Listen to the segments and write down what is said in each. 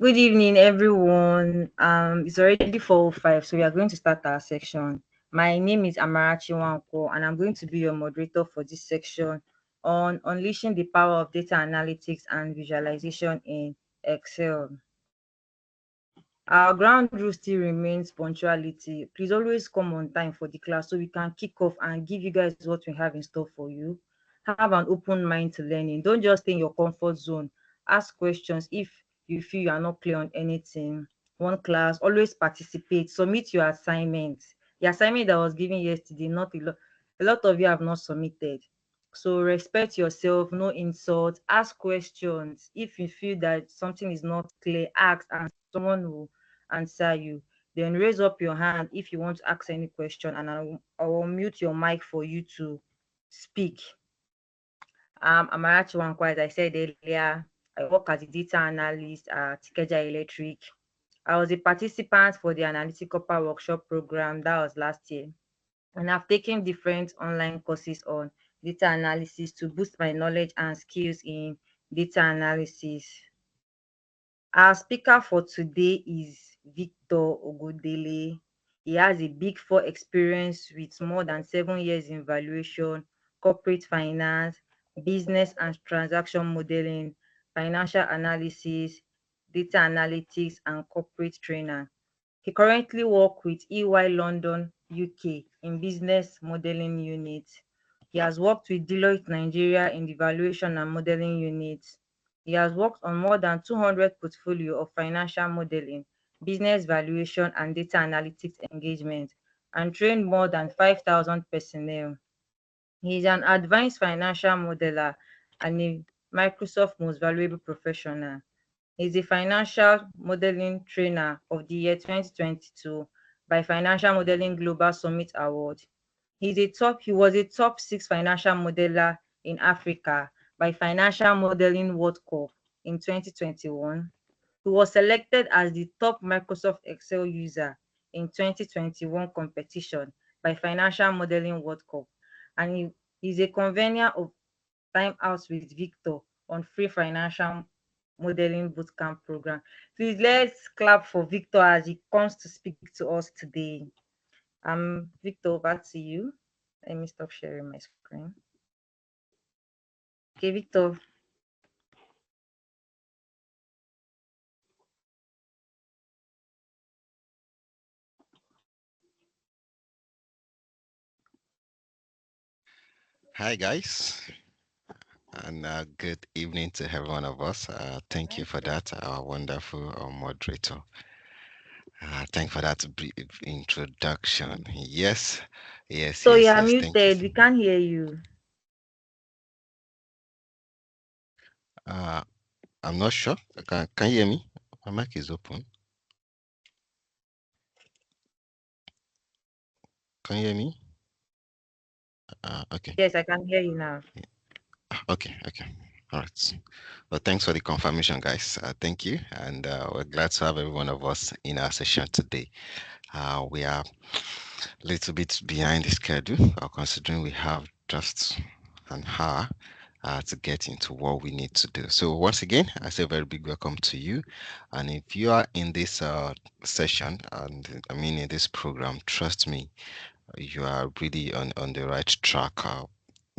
Good evening, everyone. It's already 4:05, so we are going to start our section. My name is Amarachi Wanko, and I'm going to be your moderator for this section on unleashing the power of data analytics and visualization in Excel. Our ground rule still remains punctuality. Please always come on time for the class so we can kick off and give you guys what we have in store for you. Have an open mind to learning. Don't just stay in your comfort zone. Ask questions if you feel you are not clear on anything. One class, always participate. Submit your assignment. The assignment that was given yesterday, not a lot of you have not submitted. So respect yourself, no insult. Ask questions. If you feel that something is not clear, ask and someone will answer you. Then raise up your hand if you want to ask any question, and I will mute your mic for you to speak. Amarachi Wankwa, as I said earlier, I work as a data analyst at Keja Electric. I was a participant for the Analytic Corper workshop program that was last year, and I've taken different online courses on data analysis to boost my knowledge and skills in data analysis. Our speaker for today is Victor Ogodele. He has a Big Four experience with more than 7 years in valuation, corporate finance, business and transaction modeling, financial analysis, data analytics, and corporate trainer. He currently works with EY London, UK in business modeling unit. He has worked with Deloitte Nigeria in the valuation and modeling unit. He has worked on more than 200 portfolio of financial modeling, business valuation, and data analytics engagement, and trained more than 5,000 personnel. He is an advanced financial modeler and a Microsoft Most Valuable Professional. He is a financial modeling trainer of the year 2022 by Financial Modeling Global Summit Award. He was a top 6 financial modeler in Africa by Financial Modeling World Cup in 2021. He was selected as the top Microsoft Excel user in 2021 competition by Financial Modeling World Cup, and he is a convener of Time Out with Victor on free financial modeling bootcamp program. Please let's clap for Victor as he comes to speak to us today. Victor, over to you. Let me stop sharing my screen. Okay, Victor. Hi, guys, and good evening to every one of us. Thank you for that, our wonderful moderator. Thank for that brief introduction. Yes, yes, So you yes, are yes. Thank you. muted. We can't hear you. Uh, I'm not sure. Can you hear me? My mic is open. Can you hear me? Okay. Yes, I can hear you now. Okay. Okay. All right. Well, thanks for the confirmation, guys. Thank you, and we're glad to have every one of us in our session today. We are a little bit behind the schedule, considering we have just an hour to get into what we need to do. So once again, I say a very big welcome to you. And if you are in this session, and I mean in this program, trust me, you are really on the right track.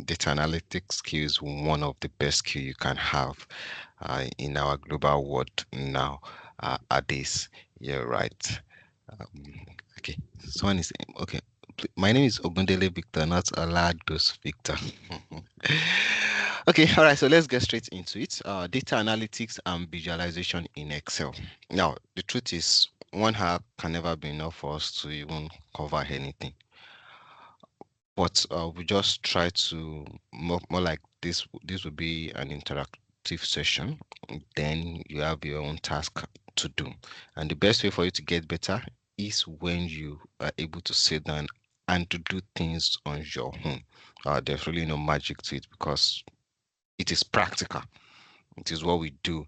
Data analytics skills one of the best skill you can have in our global world now at this. You're right. Um, okay, someone is okay. My name is Ogundele Victor, not Alados Victor. Okay, all right, so let's get straight into it. Data analytics and visualization in Excel. Now, the truth is, one hour can never be enough for us to even cover anything. But we just try to more like this. This would be an productive session, then you have your own task to do. And the best way for you to get better is when you are able to sit down and to do things on your own. There's really no magic to it because it is practical. It is what we do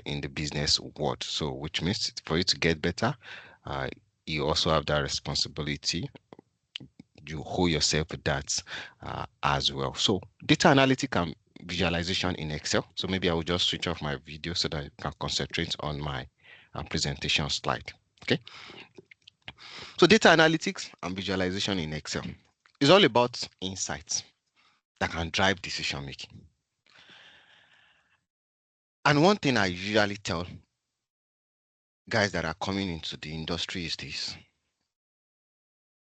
in the business world. So, which means for you to get better, uh, you also have that responsibility. You hold yourself with that as well. So, data analytic and visualization in Excel. So, maybe I will just switch off my video so that I can concentrate on my presentation slide. Okay. So, data analytics and visualization in Excel is all about insights that can drive decision making. And one thing I usually tell guys that are coming into the industry is this.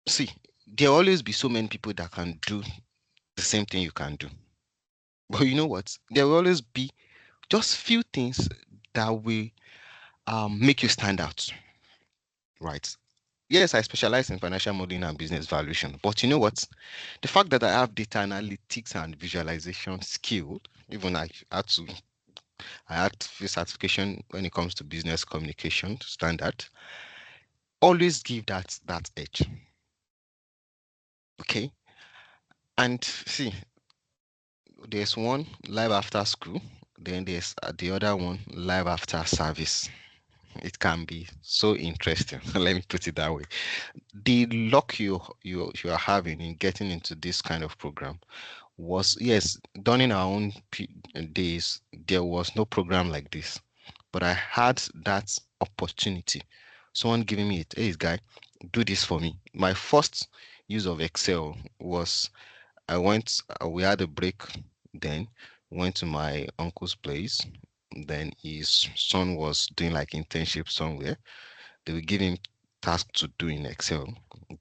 See, there will always be so many people that can do the same thing you can do. But you know what? There will always be just few things that will make you stand out, right? Yes, I specialize in financial modeling and business valuation. But you know what? The fact that I have data analytics and visualization skill, even I had few certification when it comes to business communication standard, always give that edge. Okay. And see, there's one live after school, then there's the other one live after service. It can be so interesting. Let me put it that way. The luck you are having in getting into this kind of program was, yes, during our own days there was no program like this, but I had that opportunity. Someone giving me it, hey guy, do this for me. My first use of Excel was we had a break then, went to my uncle's place. Then his son was doing like internship somewhere. They will give him tasks to do in Excel,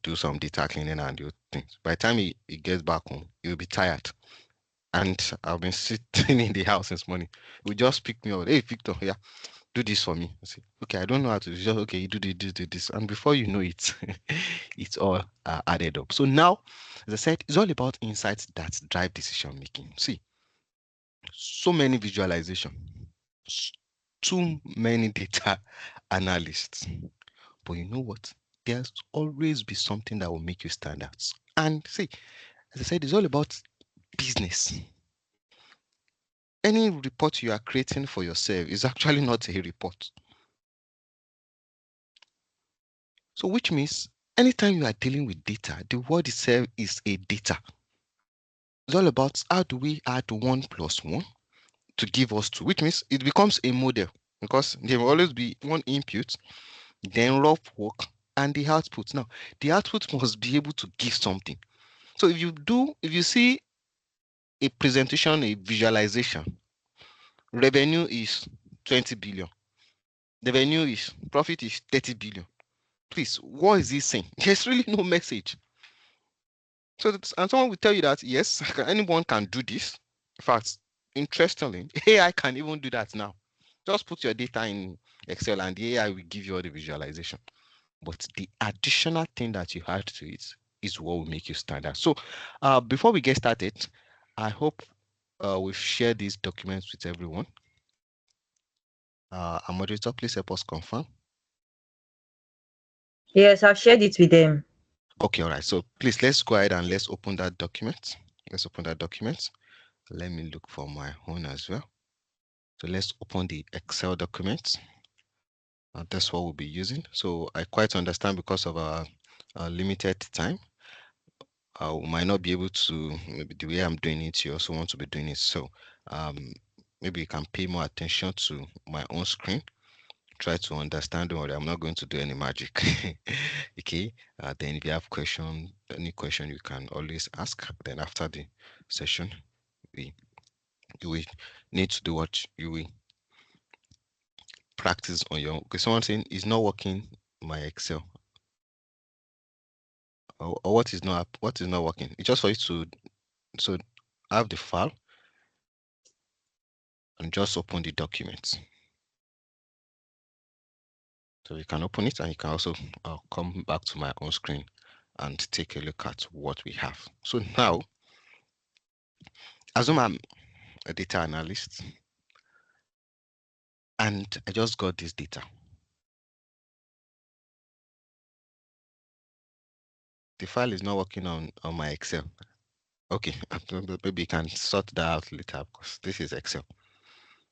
do some data cleaning and do things. By the time he gets back home, he will be tired. And I've been sitting in the house since morning. He will just pick me up. Hey, Victor, yeah, do this for me. I say, okay, I don't know how to. It's just okay, you do this. And before you know it, it's all added up. So now, as I said, it's all about insights that drive decision making. See, so many visualization, s- too many data analysts. But you know what? There's always be something that will make you stand out. And see, as I said, it's all about business. Any report you are creating for yourself is actually not a report. So, which means anytime you are dealing with data, the word itself is a data. It's all about how do we add 1 plus 1 to give us 2, which means it becomes a model because there will always be one input, then rough work, and the output. Now, the output must be able to give something. So if you see a presentation, a visualization, revenue is 20 billion, the revenue is profit is 30 billion. Please, what is this saying? There's really no message. So, and someone will tell you that yes, anyone can do this. In fact, interestingly, AI can even do that now. Just put your data in Excel and the AI will give you all the visualization. But the additional thing that you add to it is what will make you stand out. So, before we get started, I hope we've shared these documents with everyone. Our moderator, please help us confirm. Yes, I've shared it with them. Okay, all right. So please let's go ahead and let's open that document. Let's open that document. Let me look for my own as well. So let's open the Excel document. That's what we'll be using. So I quite understand because of our limited time, I might not be able to, maybe the way I'm doing it, you also want to be doing it. So um, maybe you can pay more attention to my own screen. Try to understand. Don't worry, I'm not going to do any magic. Okay. Then if you have any question, you can always ask. Then after the session, we you will need to do what you will practice on your own. Okay, someone saying it's not working my Excel. Or what is not working? It's just for you to so have the file and just open the document. So you can open it and you can also come back to my own screen and take a look at what we have. So now, assume I'm a data analyst and I just got this data. The file is not working on my Excel. Okay, maybe you can sort that out later because this is Excel.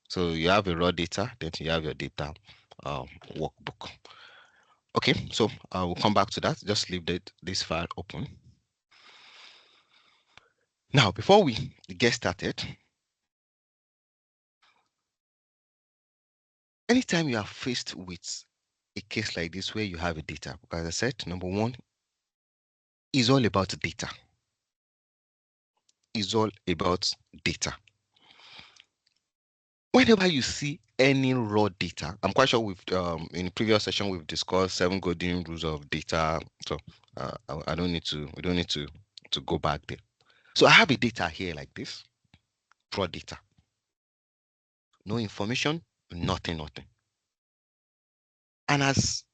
So you have a raw data, then you have your data workbook. Okay, so we'll come back to that. Just leave this file open. Now, before we get started, anytime you are faced with a case like this where you have a data, because as I said, number one is all about data. Is all about data. Whenever you see any raw data, I'm quite sure we've in previous session we've discussed 7 golden rules of data. So I don't need to. We don't need to go back there. So I have a data here like this, raw data. No information, nothing. And as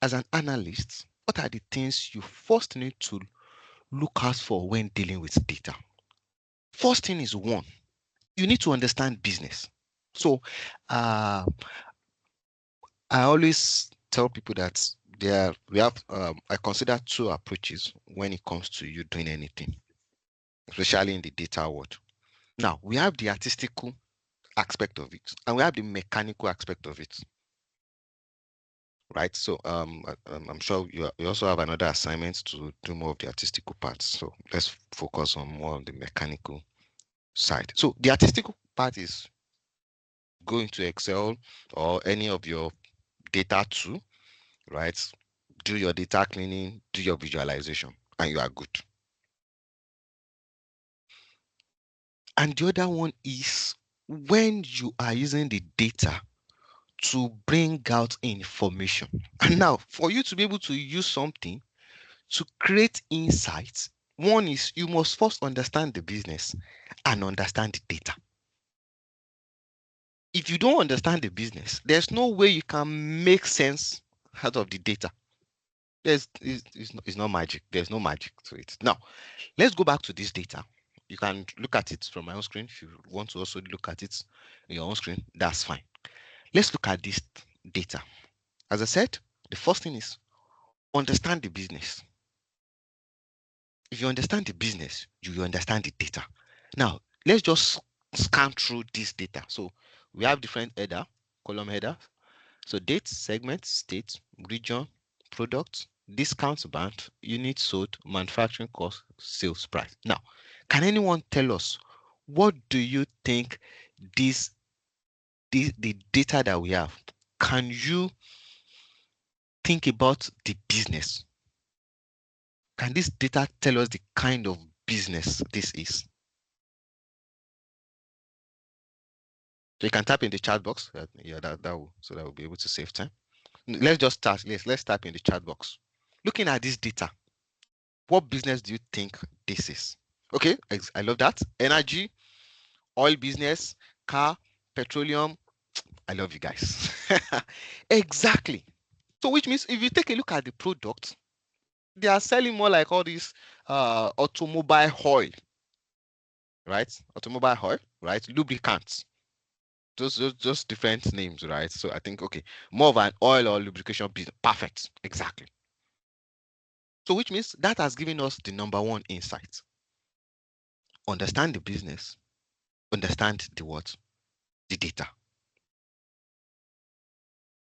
an analyst, what are the things you first need to look out for when dealing with data? First thing is one, you need to understand business. So I always tell people that we have I consider two approaches when it comes to you doing anything, especially in the data world. Now we have the artistical aspect of it and we have the mechanical aspect of it. Right. So I'm sure you also have another assignment to do more of the artistical parts. So let's focus on more of the mechanical side. So the artistical part is go into Excel or any of your data tool, right? Do your data cleaning, do your visualization, and you are good. And the other one is when you are using the data to bring out information. And now, for you to be able to use something to create insights, one is you must first understand the business and understand the data. If you don't understand the business, there's no way you can make sense out of the data. It's not magic. There's no magic to it. Now, let's go back to this data. You can look at it from my own screen. If you want to also look at it on your own screen, that's fine. Let's look at this data. As I said, the first thing is understand the business. If you understand the business, you will understand the data. Now, let's just scan through this data. So we have different header, column header. So date, segment, state, region, product, discount band, unit sold, manufacturing cost, sales price. Now, can anyone tell us what do you think the data that we have? Can you think about the business? Can this data tell us the kind of business this is? So you can type in the chat box. Yeah, that will, so that we'll be able to save time. Let's just start. Let's type in the chat box. Looking at this data, what business do you think this is? Okay, I love that. Energy, oil business, car, petroleum. I love you guys. Exactly. So which means if you take a look at the product, they are selling more like all these automobile oil, right? Automobile oil, right? Lubricants. Just different names, right? So I think okay, more of an oil or lubrication business. Perfect. Exactly. So which means that has given us the number one insight. Understand the business, understand the what? The data.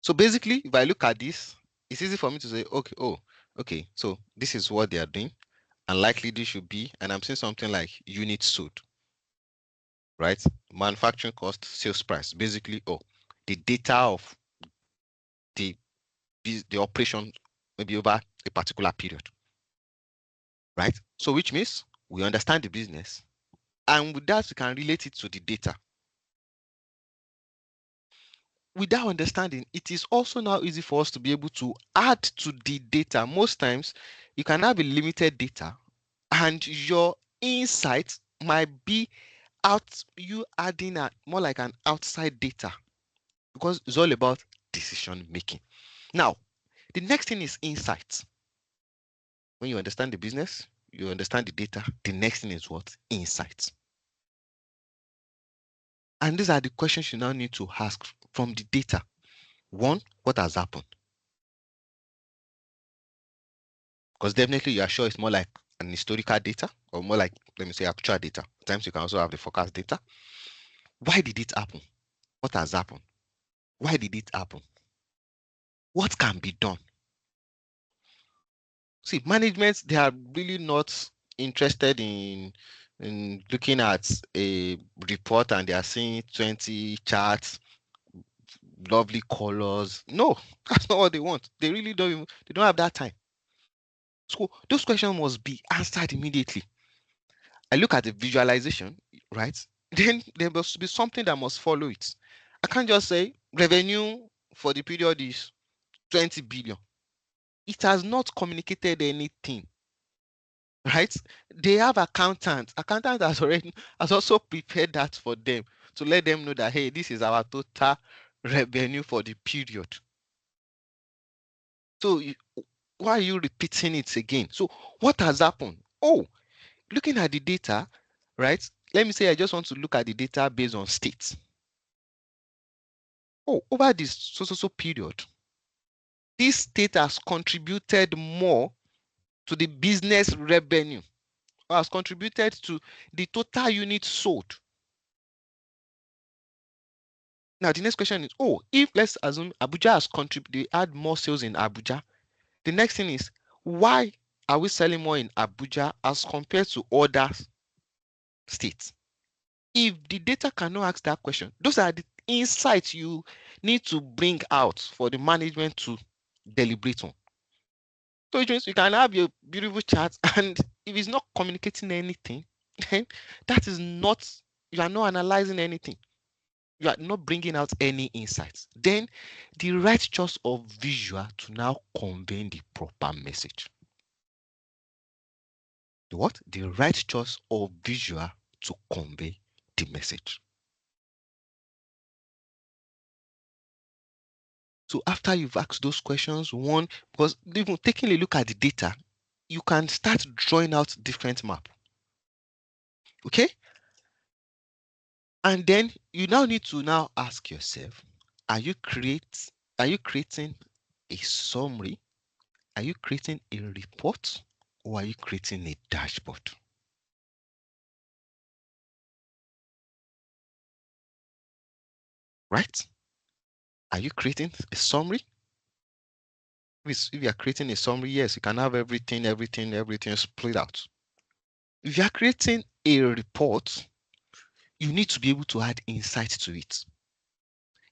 So basically, if I look at this, it's easy for me to say, okay, oh, okay, so this is what they are doing, and likely this should be, and I'm seeing something like units sold, right? Manufacturing cost, sales price. Basically, oh, the data of the the operation maybe over a particular period, right? So which means we understand the business, and with that we can relate it to the data. With that understanding, it is also now easy for us to be able to add to the data. Most times, you can have a limited data, and your insight might be out you adding more like an outside data because it's all about decision making. Now, the next thing is insight. When you understand the business, you understand the data. The next thing is what? Insight. And these are the questions you now need to ask from the data. One, what has happened? Because definitely you are sure it's more like an historical data or more like, let me say, actual data. Sometimes you can also have the forecast data. Why did it happen? What has happened? Why did it happen? What can be done? See, management, they are really not interested in looking at a report and they are seeing 20 charts, lovely colors. No, that's not what they want. They really don't even, they don't have that time. So those questions must be answered immediately. I look at the visualization, right? Then there must be something that must follow it. I can't just say revenue for the period is 20 billion. It has not communicated anything, right? They have accountants. Accountant has also prepared that for them to let them know that, hey, this is our total revenue for the period. So why are you repeating it again? So what has happened? Oh, looking at the data, right? Let me say I just want to look at the data based on states. Oh, over this so period, this state has contributed more to the business revenue or has contributed to the total units sold. Now, the next question is, oh, if let's assume Abuja has contributed, they add more sales in Abuja. The next thing is, why are we selling more in Abuja as compared to other states? If the data cannot ask that question, those are the insights you need to bring out for the management to deliberate on. So it means you can have your beautiful chat, and if it's not communicating anything, then that is not, you are not analyzing anything. You are not bringing out any insights. Then the right choice of visual to now convey the proper message. The what? The right choice of visual to convey the message. So after you've asked those questions, one, because even taking a look at the data, you can start drawing out different map. Okay? And then you now need to now ask yourself, are you creating a summary? Are you creating a report? Or are you creating a dashboard? Right? Are you creating a summary? If you are creating a summary, yes, you can have everything split out. If you are creating a report, you need to be able to add insight to it.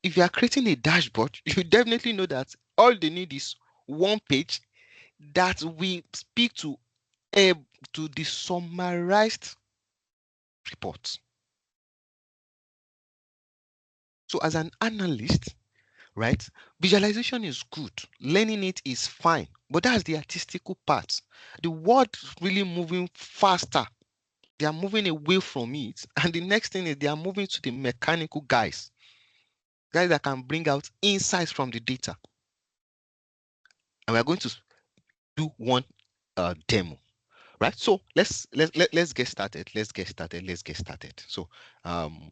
If you are creating a dashboard, you definitely know that all they need is one page that will speak to the summarized report. So as an analyst, right, visualization is good. Learning it is fine, but that's the artistical part. The world really moving faster. They are moving away from it. And the next thing is they are moving to the mechanical guys that can bring out insights from the data. And we're going to do one demo. Right, so let's get started. So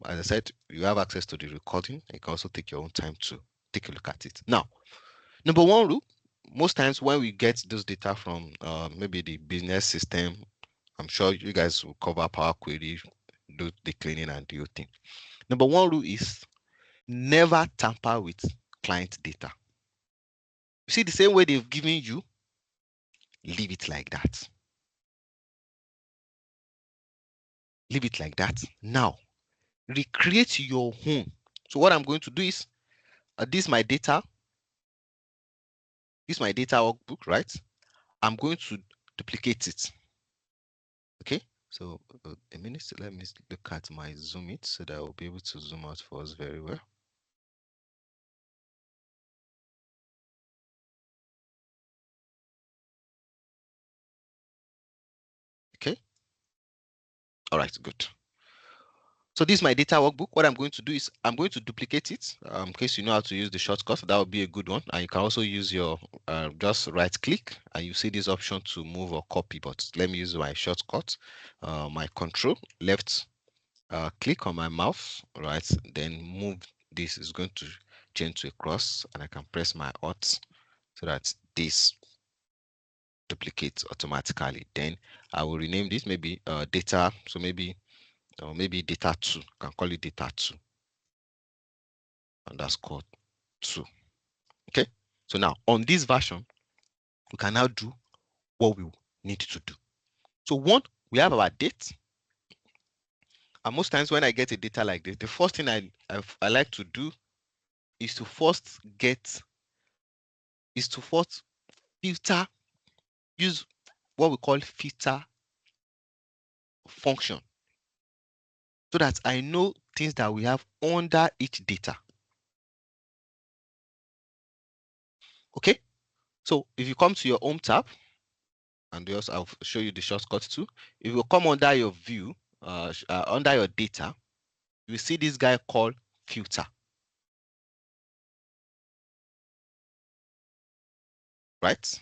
as I said, you have access to the recording. You can also take your own time to take a look at it. Now, number one rule, most times when we get those data from maybe the business system, I'm sure you guys will cover Power Query, do the cleaning and do your thing. Number one rule is never tamper with client data. You see, the same way they've given you, leave it like that. Leave it like that. Now, recreate your own. So what I'm going to do is, this is my data. This is my data workbook, right? I'm going to duplicate it. Okay. So a minute. So let me look at my zoom it so that I'll be able to zoom out for us very well. Okay. All right. Good. So this is my data workbook. What I'm going to do is I'm going to duplicate it in case you know how to use the shortcut. That would be a good one. And you can also use your just right click and you see this option to move or copy. But let me use my shortcut, my control left click on my mouse, right? Then move this is going to change to a cross, and I can press my Alt so that this duplicates automatically. Then I will rename this maybe data. So maybe data 2. Can call it data 2 underscore 2. Okay. So now on this version, we can now do what we need to do. So one, we have our date. And most times when I get a data like this, the first thing I like to do is to first filter, use what we call filter function, so that I know things that we have under each data. Okay, so if you come to your home tab, and also I'll show you the shortcut too. If you come under your view, under your data, you see this guy called filter, right?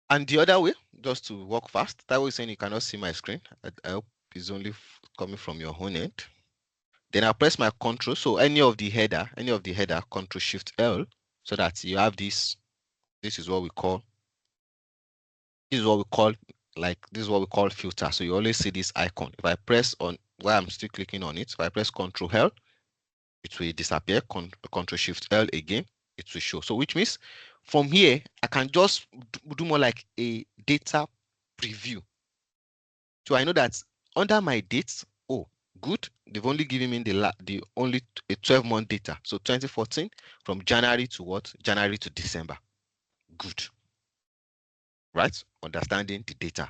And the other way, just to walk fast, that way saying you cannot see my screen. I hope it's only coming from your own end. Then I'll press my control. So any of the header, control shift L, so that you have this. This is what we call, this is what we call filter. So you always see this icon. If I press on, while I'm still clicking on it, if I press Control L, it will disappear. Control Shift L again, it will show. So which means from here, I can just do more like a data preview. So I know that under my dates, oh, good, they've only given me the only a 12-month data. So 2014 from January to what? January to December. Good. Right? Understanding the data.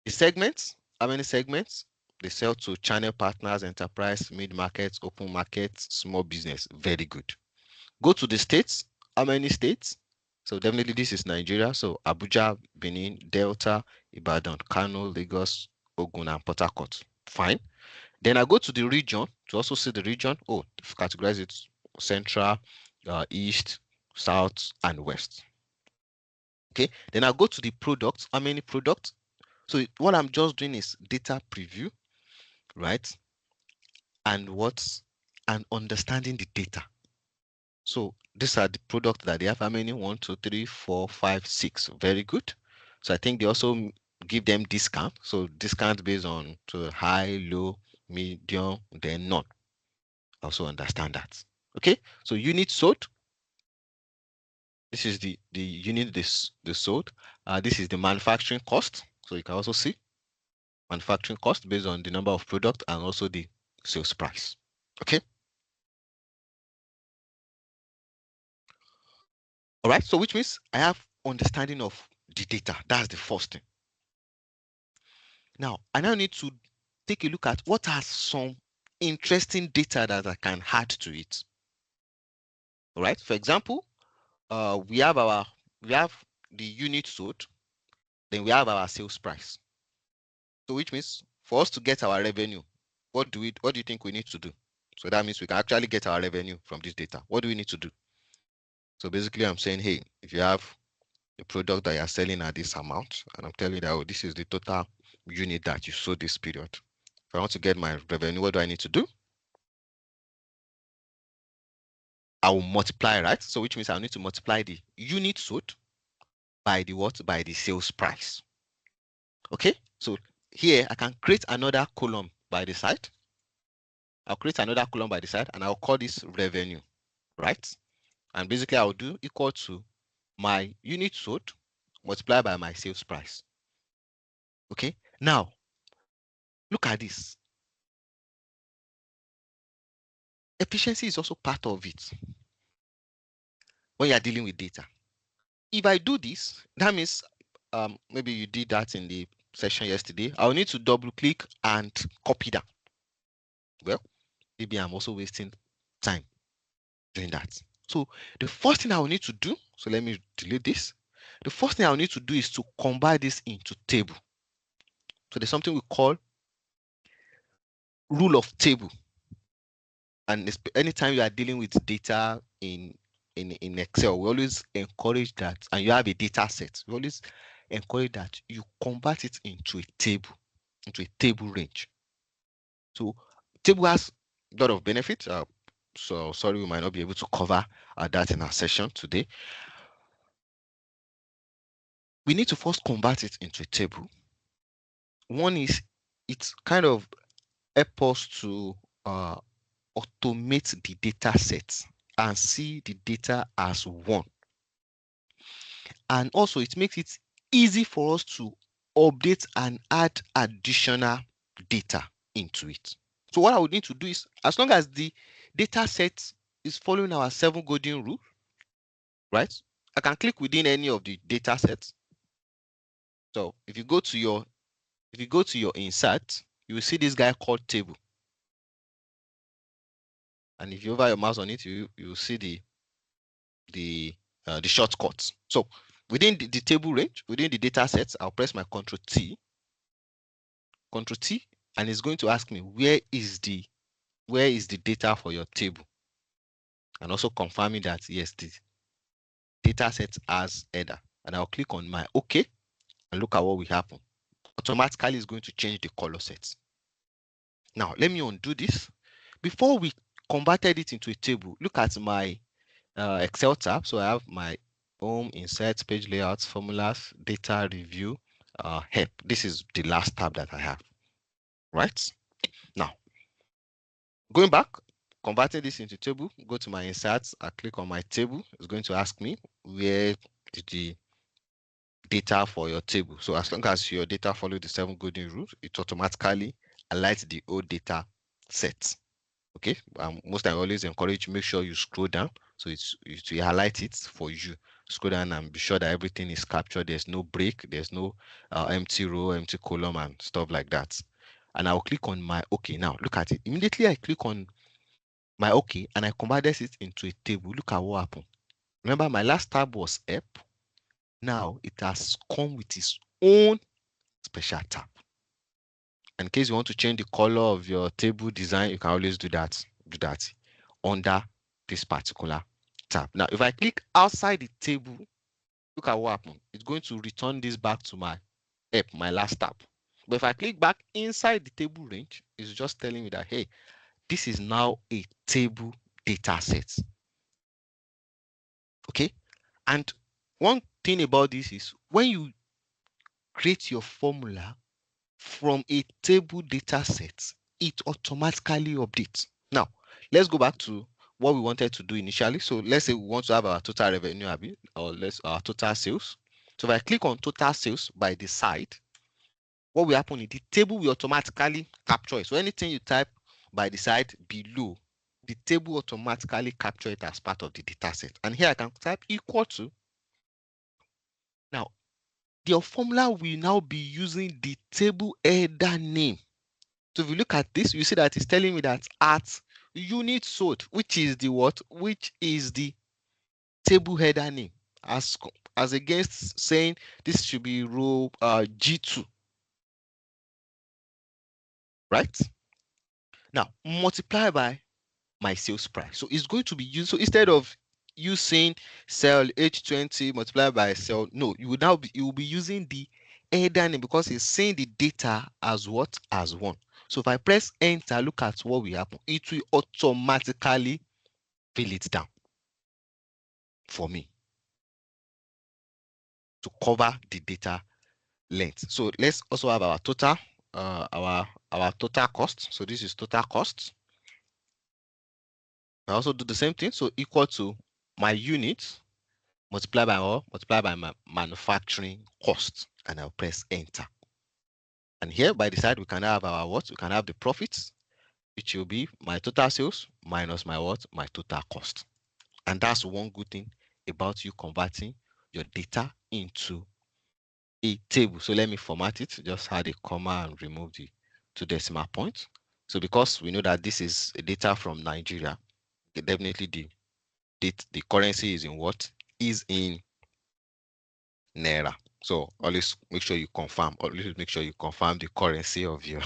The segments, how many segments? They sell to channel partners, enterprise, mid-market, open market, small business. Very good. Go to the states. How many states? So definitely this is Nigeria. So Abuja, Benin, Delta, Ibadan, Kano, Lagos, Ogun, and Port Harcourt. Fine. Then I go to the region to also see the region. Oh, categorize it central, east, south, and west. Okay. Then I go to the products. How many products? So what I'm just doing is data preview, right? And understanding the data. So these are the products that they have. How many? 1, 2, 3, 4, 5, 6. Very good. So I think they also give them discount. So discount based on to high, low, medium, then none. Also understand that. Okay. So unit sold. This is the unit the sold. This is the manufacturing cost. So you can also see manufacturing cost based on the number of product and also the sales price. Okay. All right. So which means I have understanding of the data. That's the first thing. Now, I now need to take a look at what are some interesting data that I can add to it. All right. For example, we have the unit sold, then we have our sales price. So which means for us to get our revenue, what do you think we need to do? So that means we can actually get our revenue from this data. What do we need to do? So basically I'm saying, hey, if you have a product that you're selling at this amount, and I'm telling you that, oh, this is the total unit that you sold this period. If I want to get my revenue, what do I need to do? I will multiply, right? So which means I need to multiply the unit sold by the what? By the sales price. Okay, so here I can create another column by the side. I'll create another column by the side and I'll call this revenue, right? And basically I'll do equal to my unit sold multiplied by my sales price. Okay, now look at this. Efficiency is also part of it when you are dealing with data. If I do this, that means maybe you did that in the session yesterday. I'll need to double click and copy that. Well, maybe I'm also wasting time doing that. So the first thing I will need to do, so let me delete this. The first thing I will need to do is to combine this into table. So there's something we call rule of table. And anytime you are dealing with data in Excel, we always encourage that, and you have a data set, we always encourage that you convert it into a table range. So table has a lot of benefits. So sorry, we might not be able to cover that in our session today. We need to first convert it into a table. One is it's kind of help us to automate the data set and see the data as one. And also it makes it easy for us to update and add additional data into it. So what I would need to do is, as long as the data set is following our 7 golden rule, right? I can click within any of the data sets. So if you go to your insert, you will see this guy called table. And if you hover your mouse on it, you will see the shortcuts. So within the table range, within the data sets, I'll press my Control T, and it's going to ask me where is the data for your table, and also confirming that yes, the data set has header. And I'll click on my OK, and look at what will happen. Automatically, it's going to change the color sets. Now let me undo this. Before we converted it into a table, look at my Excel tab. So I have my home, insert, page layouts, formulas, data review, help. This is the last tab that I have, right? Now, going back, converting this into table, go to my inserts, I click on my table. It's going to ask me where is the data for your table. So as long as your data follow the 7 golden rules, it automatically highlights the old data set. Okay, most I always encourage you, make sure you scroll down so it will highlight it for you. Scroll down and be sure that everything is captured. There's no break, there's no empty row, empty column, and stuff like that. And I'll click on my OK. Now look at it. Immediately I click on my OK and I converted it into a table. Look at what happened. Remember, my last tab was app. Now it has come with its own special tab. In case you want to change the color of your table design, you can always do that under this particular tab. Now if I click outside the table, look at what happened. It's going to return this back to my app, my last tab. But if I click back inside the table range, it's just telling me that hey, this is now a table data set. Okay, and one thing about this is when you create your formula from a table data set, it automatically updates. Now, let's go back to what we wanted to do initially. So let's say we want to have our total revenue, or our total sales. So if I click on total sales by the side, what will happen is the table will automatically capture it. So anything you type by the side below, the table automatically capture it as part of the data set. And here I can type equal to. Now, your formula will now be using the table header name. So if you look at this, you see that it's telling me that at unit sold, which is the what? Which is the table header name, as against saying this should be row G2, right? Now multiply by my sales price. So it's going to be used. So instead of you saying sell H20 multiplied by sell, no, you will be using the header name because it's saying the data as what? As one. So if I press enter, look at what will happen. It will automatically fill it down for me to cover the data length. So let's also have our total, our total cost. So this is total cost. I also do the same thing. So equal to my unit multiply by what? Multiply by my manufacturing cost, and I'll press enter. And here by the side we can have our what? We can have the profits, which will be my total sales minus my what? My total cost. And that's one good thing about you converting your data into a table. So let me format it, just add a comma and remove the 2 decimal points. So because we know that this is a data from Nigeria, definitely the currency is in what? Is in Naira. So always make sure you confirm, always make sure you confirm the currency of your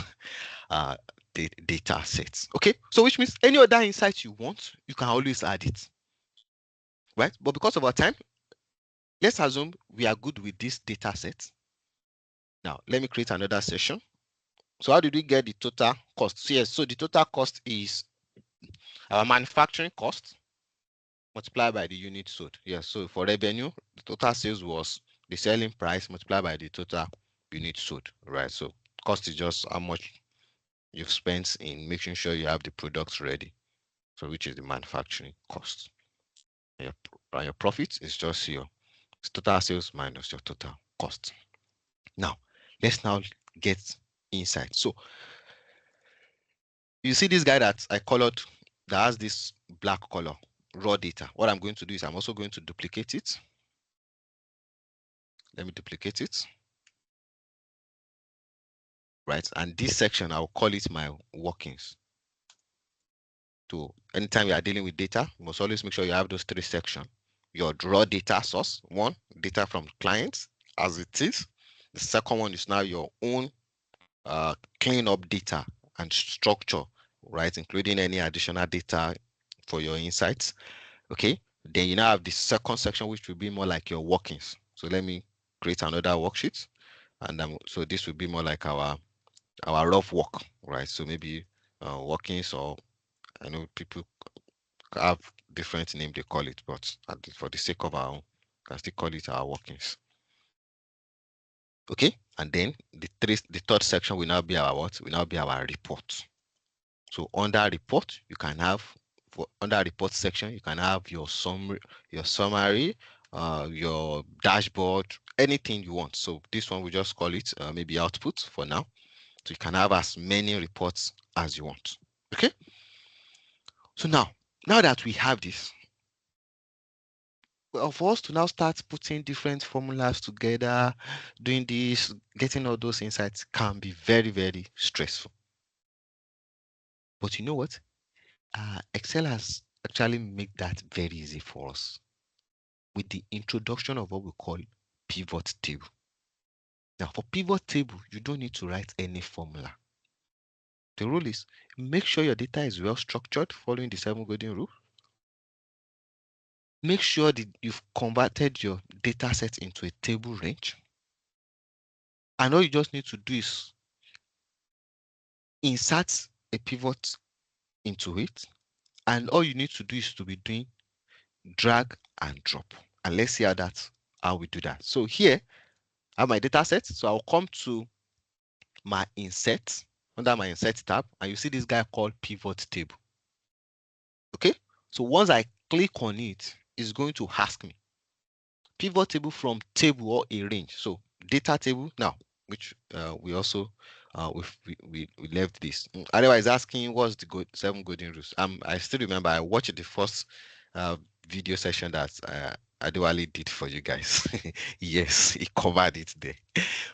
data sets. Okay, so which means any other insight you want, you can always add it, right? But because of our time, let's assume we are good with this data set. Now let me create another session So how did we get the total cost? So yes, so the total cost is our manufacturing cost multiplied by the unit sold. Yes, so for revenue, the total sales was the selling price multiplied by the total unit sold, right? So cost is just how much you've spent in making sure you have the products ready. So which is the manufacturing cost. And your profit is just your total sales minus your total cost. Now, let's now get inside. So you see this guy that I colored that has this black color, raw data. What I'm going to do is I'm also going to duplicate it. Let me duplicate it. Right. And this section, I'll call it my workings. So anytime you are dealing with data, you must always make sure you have those three sections. Your raw data source, one, data from clients as it is. The second one is now your own clean up data and structure, right? Including any additional data for your insights. Okay. Then you now have the second section, which will be more like your workings. So let me create another worksheet. And so this will be more like our rough work, right? So maybe workings, or I know people have different name they call it, but for the sake of our own, can still call it our workings. Okay, and then the third section will now be our what? Will now be our report. So under report, you can have under report section, you can have your summary, your dashboard, anything you want. So this one we just call it maybe output for now. So you can have as many reports as you want. Okay. So now that we have this, well, for us to now start putting different formulas together, doing this, getting all those insights can be very, very stressful. But you know what? Excel has actually made that very easy for us with the introduction of what we call pivot table. Now, for pivot table, you don't need to write any formula. The rule is make sure your data is well structured following the 7 golden rule. Make sure that you've converted your data set into a table range. And all you just need to do is insert a pivot into it. And all you need to do is to be doing drag and drop. And let's see how we do that. So here I have my data set. So I'll come to my insert, under my insert tab, and you see this guy called pivot table. Okay. So once I click on it, it's going to ask me pivot table from table or a range. So data table now, which we also we left this. Otherwise, asking what's the 7 golden rules. I still remember I watched the first video session that Adewale did for you guys. Yes, he covered it there.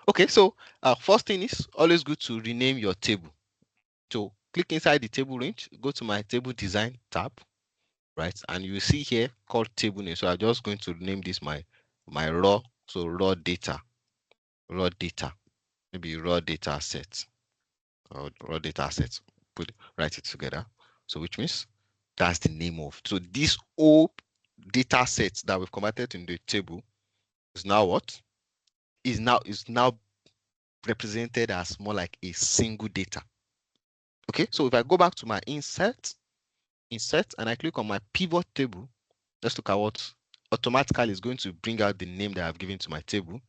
Okay, so first thing is always good to rename your table. So click inside the table range, go to my table design tab, right? And you see here called table name. So I'm just going to name this my raw, so raw data, maybe raw data set, or raw data set. Write it together. So which means that's the name of. So this whole data set that we've converted in the table is now what? Is now represented as more like a single data. Okay, so if I go back to my insert, and I click on my pivot table, let's look at what automatically is going to bring out the name that I've given to my table.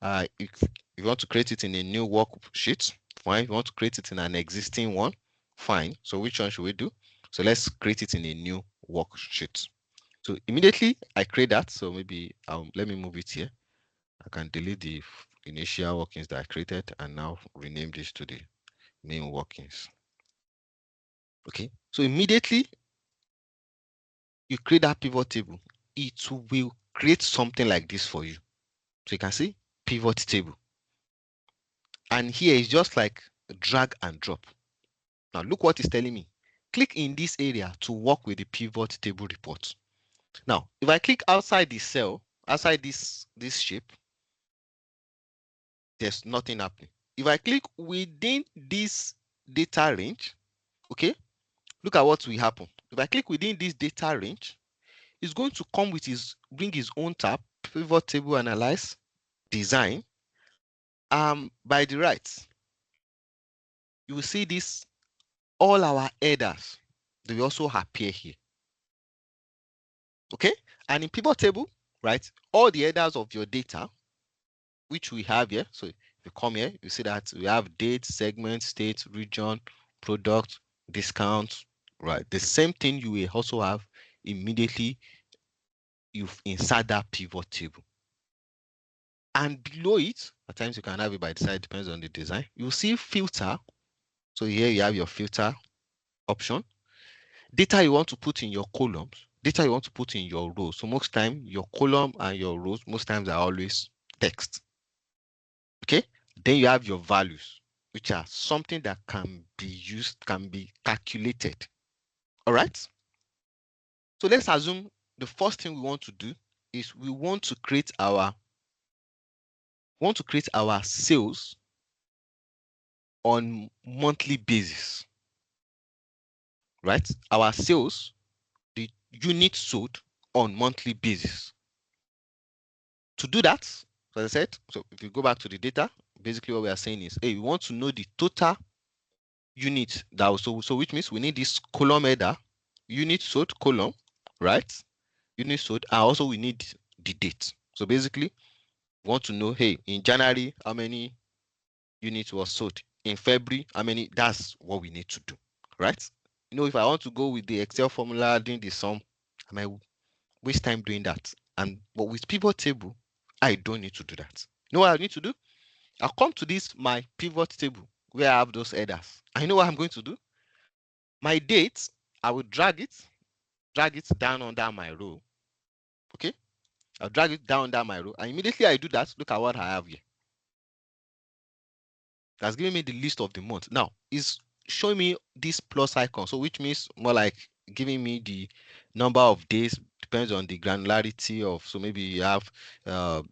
If you want to create it in a new worksheet, fine. If you want to create it in an existing one, fine. So which one should we do? So let's create it in a new worksheet. So immediately I create that. So maybe let me move it here. I can delete the initial workings that I created and now rename this to the main workings. Okay. So immediately you create that pivot table, it will create something like this for you. So you can see pivot table. And here is just like drag and drop. Now look what it's telling me. Click in this area to work with the pivot table report. Now, if I click outside the cell, outside this shape, there's nothing happening. If I click within this data range, okay, look at what will happen. If I click within this data range, it's going to come with bring his own tab, pivot table analyze, design, by the right. you will see this, all our headers, they will also appear here. Okay. And in pivot table, right, all the headers of your data, which we have here. So if you come here, you see that we have date, segment, state, region, product, discount, right? The same thing you will also have immediately you've insert that pivot table. And below it, at times you can have it by the side, depends on the design. You'll see filter. So here you have your filter option. Data you want to put in your columns, data you want to put in your rows. So most time your column and your rows most times are always text. Okay. Then you have your values, which are something that can be used, can be calculated. All right. So let's assume the first thing we want to do is we want to create our sales on monthly basis, right? Our sales, the units sold on monthly basis. To do that, so as I said, so if you go back to the data, basically what we are saying is, hey, we want to know the total unit that was so which means we need this column header, unit sold column, right? Unit sold, and also we need the date. So basically, we want to know, hey, in January, how many units was sold? In February, how many? That's what we need to do, right? You know, if I want to go with the Excel formula, doing the sum, I might waste time doing that. But with pivot table, I don't need to do that. You know what I need to do? I'll come to this my pivot table where I have those headers. I know what I'm going to do. My date, I will drag it down under my row. Okay, I'll drag it down under my row, and immediately I do that, look at what I have here. That's giving me the list of the month. Now it's showing me this plus icon, so which means more like giving me the number of days, depends on the granularity of, so maybe you have uh,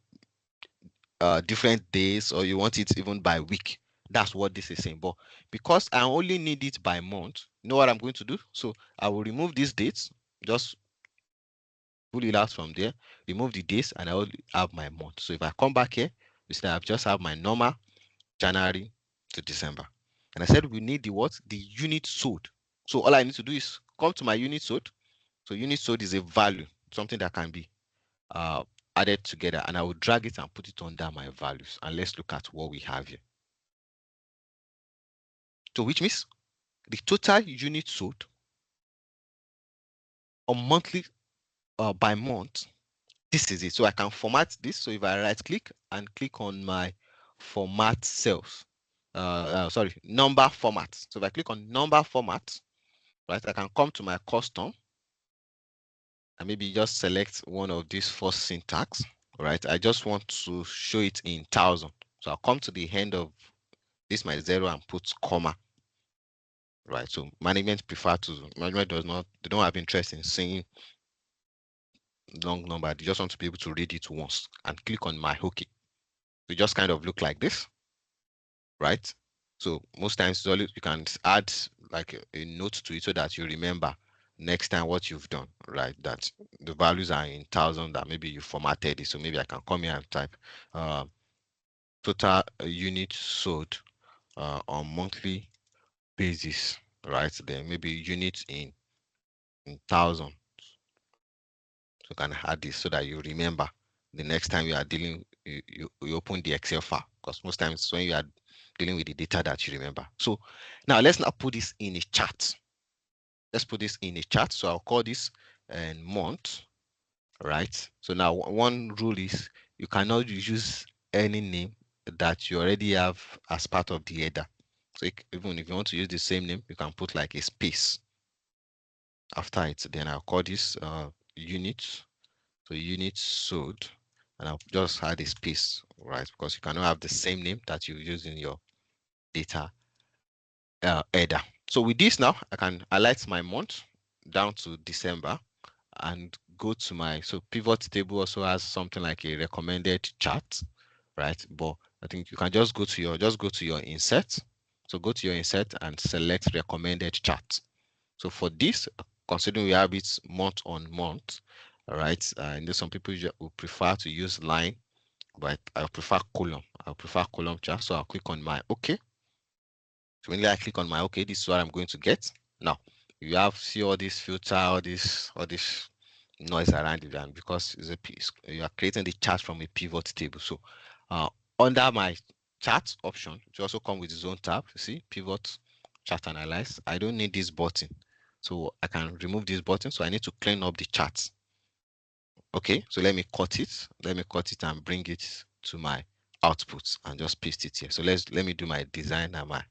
different days, or you want it even by week. That's what this is saying. But because I only need it by month, you know what I'm going to do? So I will remove these dates, just pull it out from there, remove the days, and I will have my month. So if I come back here, you see I just have my normal January to December. And I said we need the what? The unit sold. So all I need to do is come to my unit sold. So unit sold is a value, something that can be uh, added together, and I will drag it and put it under my values. And let's look at what we have here. So which means the total unit sold on monthly by month, this is it. So I can format this. So if I right click and click on my format cells, sorry, number format. So if I click on number format, right, I can come to my custom and maybe just select one of these first syntax, right? I just want to show it in thousand. So I'll come to the end of this my zero and put comma, right? So management does not, they don't have interest in seeing long number. They just want to be able to read it once and click on my OK. So just kind of look like this, right? So most times you can add like a note to it so that you remember next time what you've done, right? That the values are in thousand, that maybe you formatted it. So maybe I can come here and type total units sold on monthly basis, right? Then maybe units in thousand. So you can add this so that you remember the next time you are dealing, you open the Excel file, because most times when you are dealing with the data that you remember. So now let's now put this in a chart. Let's put this in a chart. So I'll call this month, right? So now one rule is you cannot use any name that you already have as part of the header. So even if you want to use the same name, you can put like a space after it. Then I'll call this units. So units sold, and I'll just add a space, right? Because you cannot have the same name that you use in your data header. So with this now, I can highlight my month down to December and go to my, so pivot table also has something like a recommended chart, right? But I think you can just go to your insert. So go to your insert and select recommended chart. So for this, considering we have it month on month, all right, and there's some people will prefer to use line, but I prefer column. I prefer column chart. So I'll click on my OK. So immediately I click on my okay, this is what I'm going to get. Now you have see all this filter, all this noise around it, and because it's a piece, you are creating the chart from a pivot table. So uh, under my chart option, it also come with its own tab. You see, pivot, chart analyze. I don't need this button, so I can remove this button. So I need to clean up the charts. Okay, so let me cut it. Let me cut it and bring it to my output and just paste it here. So let me do my design and my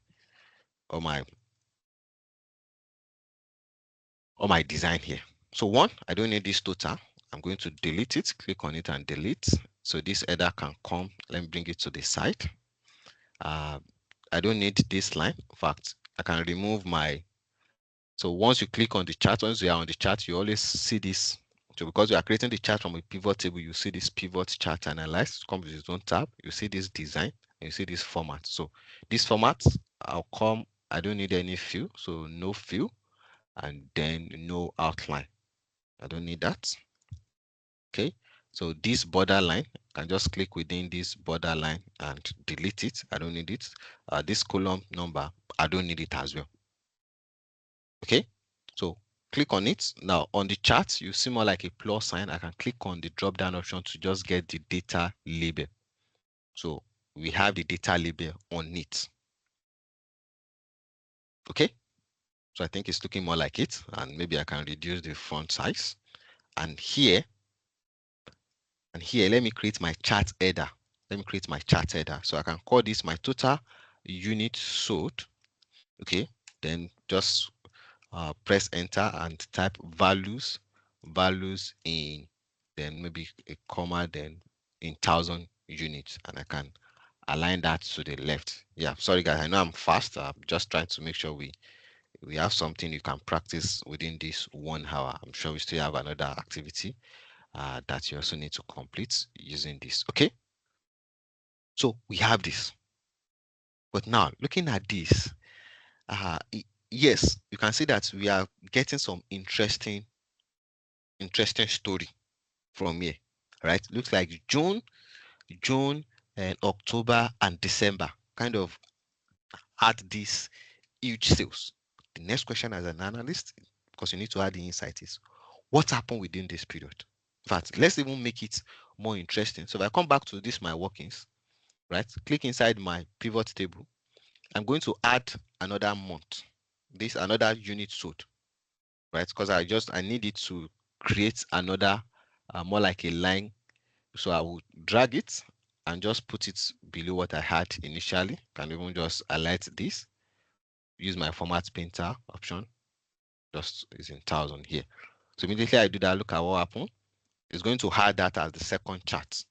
or my or my design here. So one, I don't need this total. I'm going to delete it. Click on it and delete. So this header can come. Let me bring it to the side. Uh, I don't need this line. In fact, I can remove my. So once you click on the chart, once you are on the chart, you always see this. So because we are creating the chart from a pivot table, you see this pivot chart analyze. It comes with its own tab. You see this design. And you see this format. So this format, I'll come. I don't need any fill. So no fill, and then no outline. I don't need that. Okay. So this borderline, I can just click within this borderline and delete it. I don't need it. This column number, I don't need it as well. Okay. So click on it. Now on the chart, you see more like a plus sign. I can click on the drop down option to just get the data label. So we have the data label on it. Okay. So I think it's looking more like it. And maybe I can reduce the font size. And here, let me create my chart header. Let me create my chart header. So I can call this my total unit sold. Okay. Then just press enter and type values in, then maybe a comma, then in 1,000 units, and I can align that to the left. Yeah, sorry guys, I know I'm fast. I'm just trying to make sure we have something you can practice within this 1 hour. I'm sure we still have another activity that you also need to complete using this. Okay, so we have this, but now looking at this, yes, you can see that we are getting some interesting story from here, right? Looks like June, and October and December kind of had this huge sales. The next question as an analyst, because you need to add the insight, is what happened within this period. In fact, let's even make it more interesting. So if I come back to this my workings, right? Click inside my pivot table. I'm going to add another month. This another unit sold, right? Because I need it to create another more like a line. So I will drag it and just put it below what I had initially. Can even just highlight this, use my format painter option, just is in 1,000 here. So immediately I do that, look at what happened. It's going to add that as the second chart,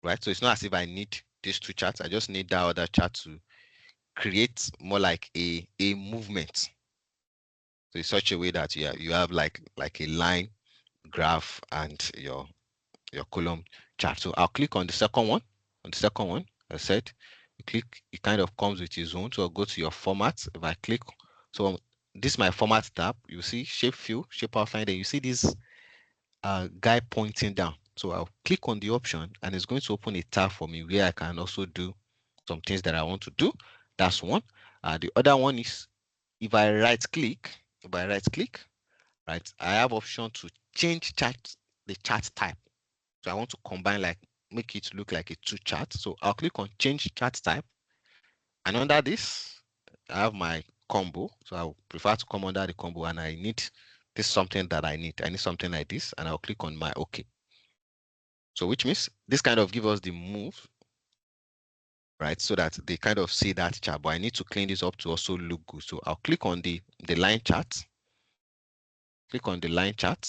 right? So it's not as if I need these two charts. I just need that other chart to create more like a movement. So in such a way that you have like a line graph and your column chart. So I'll click on the second one. On the second one, I said, you click, it kind of comes with its own. So I'll go to your format. If I click, so this is my format tab. You see shape fill, shape outline. Then you see this guy pointing down. So I'll click on the option and it's going to open a tab for me where I can also do some things that I want to do. That's one. The other one is if I right click, right, I have option to change the chart type. So I want to combine, like make it look like a two chart. So I'll click on change chart type. And under this, I have my combo. So I prefer to come under the combo and I need this something that I need. I need something like this and I'll click on my OK. So which means this kind of give us the move, right? So that they kind of see that chart, but I need to clean this up to also look good. So I'll click on the line chart, click on the line chart,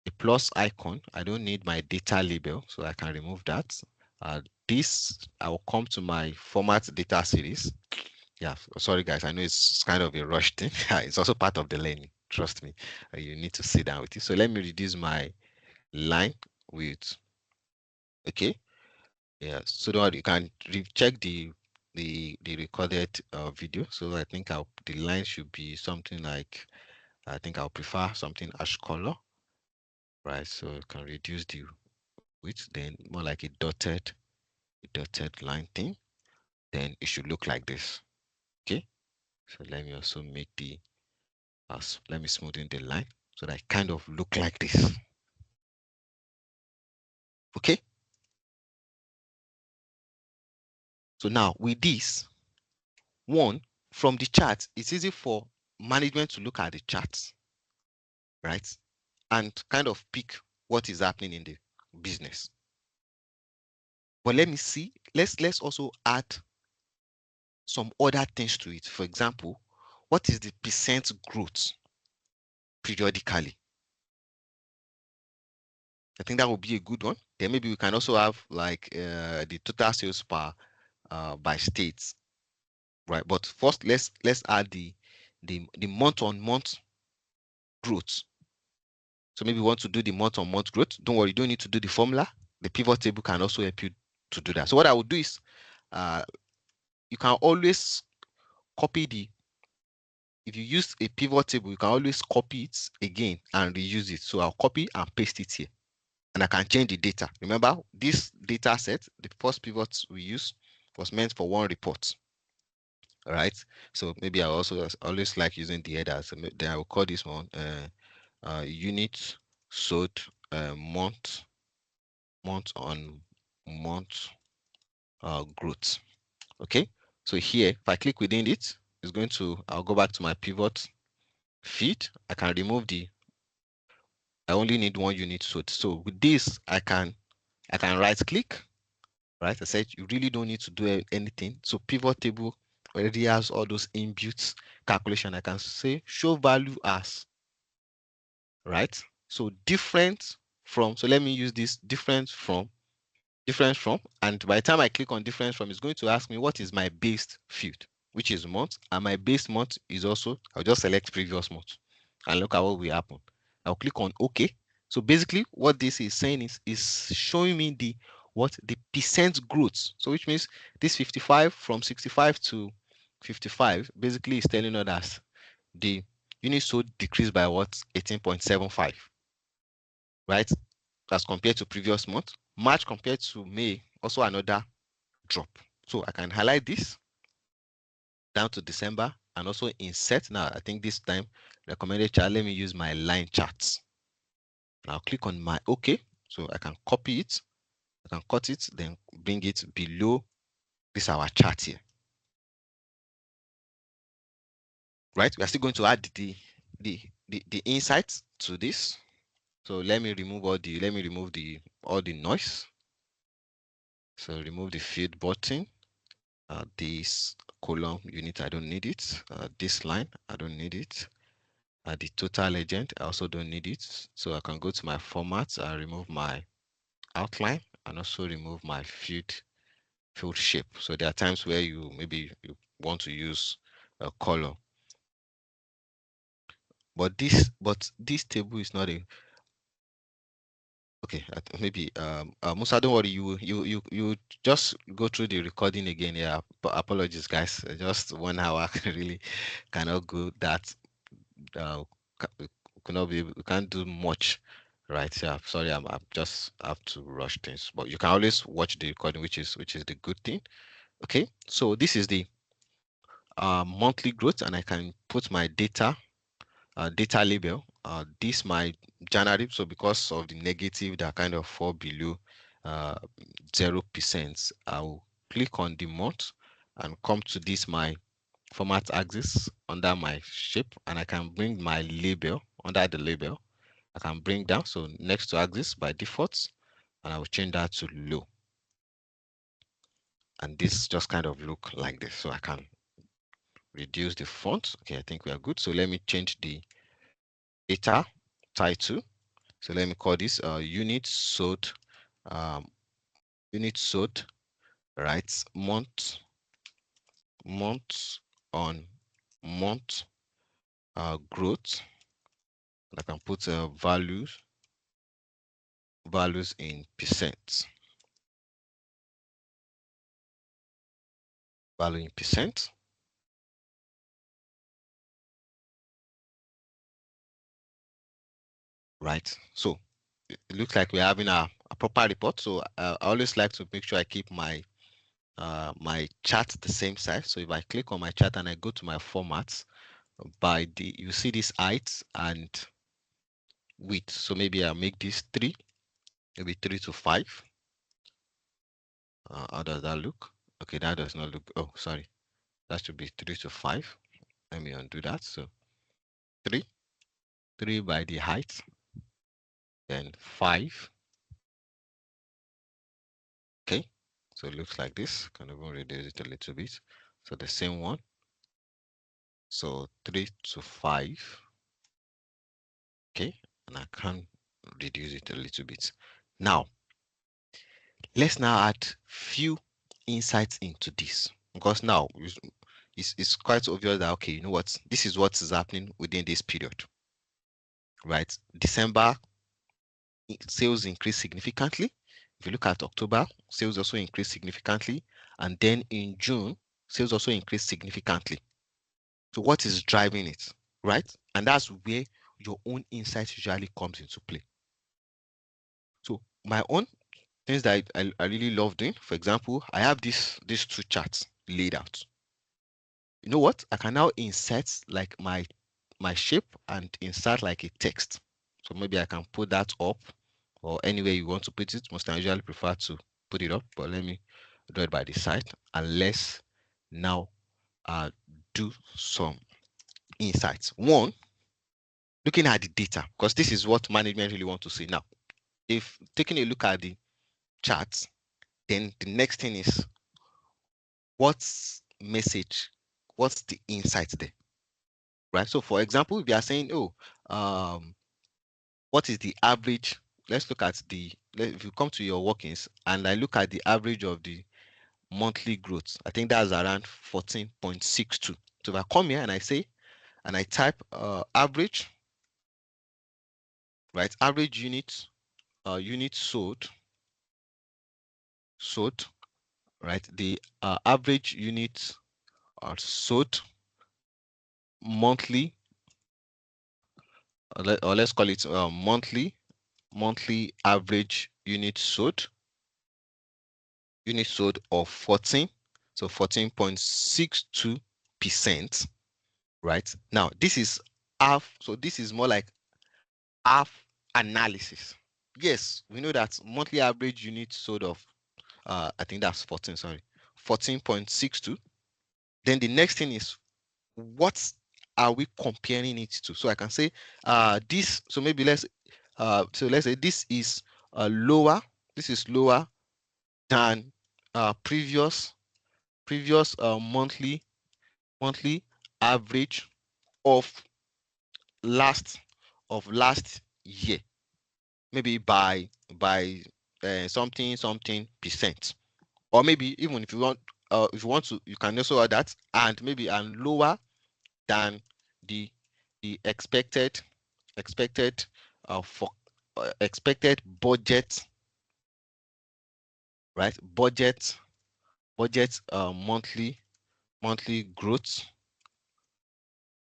the plus icon. I don't need my data label, so I can remove that. This, I will come to my format data series. Yeah, sorry guys, I know it's kind of a rush thing. It's also part of the learning. Trust me, you need to sit down with it. So let me reduce my line width. Okay, yeah, so that you can check the recorded video. So I think the line should be something like, I think I'll prefer something ash color, right? So you can reduce the width, then more like a dotted line thing. then it should look like this. Okay, so let me also make the let me smoothen the line so that it kind of look like this. Okay, so now with this one, from the chart, it's easy for management to look at the charts, right, and kind of pick what is happening in the business. But let me see, let's also add some other things to it. For example, what is the percent growth periodically? I think that would be a good one. Then maybe we can also have like the total sales by states, right? But first, let's add the month on month growth. So maybe we want to do the month on month growth. Don't worry, you don't need to do the formula. The pivot table can also help you to do that. So what I would do is, you can always copy if you use a pivot table, you can always copy it again and reuse it. So I'll copy and paste it here, and I can change the data. Remember, this data set, the first pivot we used was meant for one report. All right. So maybe I also always like using the headers. So then I will call this one unit sold month on month growth. Okay. So here, if I click within it, it's going to, I'll go back to my pivot feed. I can remove I only need one unit sold. So with this, I can right click, right? I said you really don't need to do anything. So pivot table already has all those inbuilt calculation. I can say show value as, right? So different from, so let me use this difference from, and by the time I click on difference from, it's going to ask me what is my based field, which is month, and my base month is also, I'll just select previous month and look at what will happen. I'll click on OK. So basically what this is saying is showing me the percent growth. So which means this 55 from 65 to 55 basically is telling us that the units sold decreased by what, 18.75, right, as compared to previous month. March compared to May, also another drop. So I can highlight this down to December and also insert. Now I think this time recommended chart, let me use my line charts. I'll click on my OK. So I can copy it, I can cut it, then bring it below this our chart here. Right, we are still going to add the insights to this. So let me remove all the noise. So remove the feed button. This column unit, I don't need it. This line, I don't need it. The total legend, I also don't need it. So I can go to my format, remove my outline, and also remove my field shape. So there are times where maybe you want to use a color, but this table is not a, okay. Maybe Musa, don't worry, you just go through the recording again. Yeah, apologies guys, just 1 hour really cannot go that we cannot be, we can't do much, right? Yeah, sorry, I'm just have to rush things, but you can always watch the recording, which is the good thing. Okay, so this is the monthly growth, and I can put my data label. This my January, so because of the negative that kind of fall below 0%, I'll click on the month and come to this my format axis under my shape, and I can bring my label under the label. I can bring down, so next to axis by default, and I will change that to low. And this just kind of look like this. So I can reduce the font. Okay, I think we are good. So let me change the data title. So let me call this unit sold, um, right? Month on month growth. I can put values in percent. Value in percent. Right. So it looks like we're having a proper report. So I always like to make sure I keep my my chart the same size. So if I click on my chart and I go to my formats, you see this height and width. So maybe I'll make this 3, maybe 3 to 5. How does that look? Okay, that does not look. Oh, sorry. That should be 3 to 5. Let me undo that. So 3, 3 by the height, then 5. Okay, so it looks like this. Can even reduce it a little bit. So the same one. So 3 to 5. Okay, and I can reduce it a little bit. Now, let's now add few insights into this, because now it's quite obvious that, okay, you know what, this is what is happening within this period, right? December sales increased significantly. If you look at October, sales also increased significantly, and then in June, sales also increased significantly. So what is driving it, right? And that's where your own insight usually comes into play. So my own things that I really love doing, for example, I have these two charts laid out. You know what? I can now insert like my shape and insert like a text. So maybe I can put that up or anywhere you want to put it. Most I usually prefer to put it up, but let me do it by the side. And let's now do some insights. One, looking at the data, because this is what management really want to see. Now, if taking a look at the charts, then the next thing is what's message, what's the insight there, right? So for example, if you are saying, oh, what is the average? Let's look at if you come to your workings and I look at the average of the monthly growth, I think that's around 14.62. So if I come here and I say, and I type average, right? Average units sold, right? The average units are sold monthly, or let's call it monthly average units sold of 14, so 14.62%, right? Now this is half, so this is more like half analysis. Yes, we know that monthly average units sold of I think that's 14, sorry, 14.62. Then the next thing is, what are we comparing it to? So I can say this, so maybe let's say this is lower, than previous monthly average of last last year, maybe by something percent. Or maybe even if you want to, you can also add that, and maybe and lower than the expected for expected budget, right? Budget monthly growth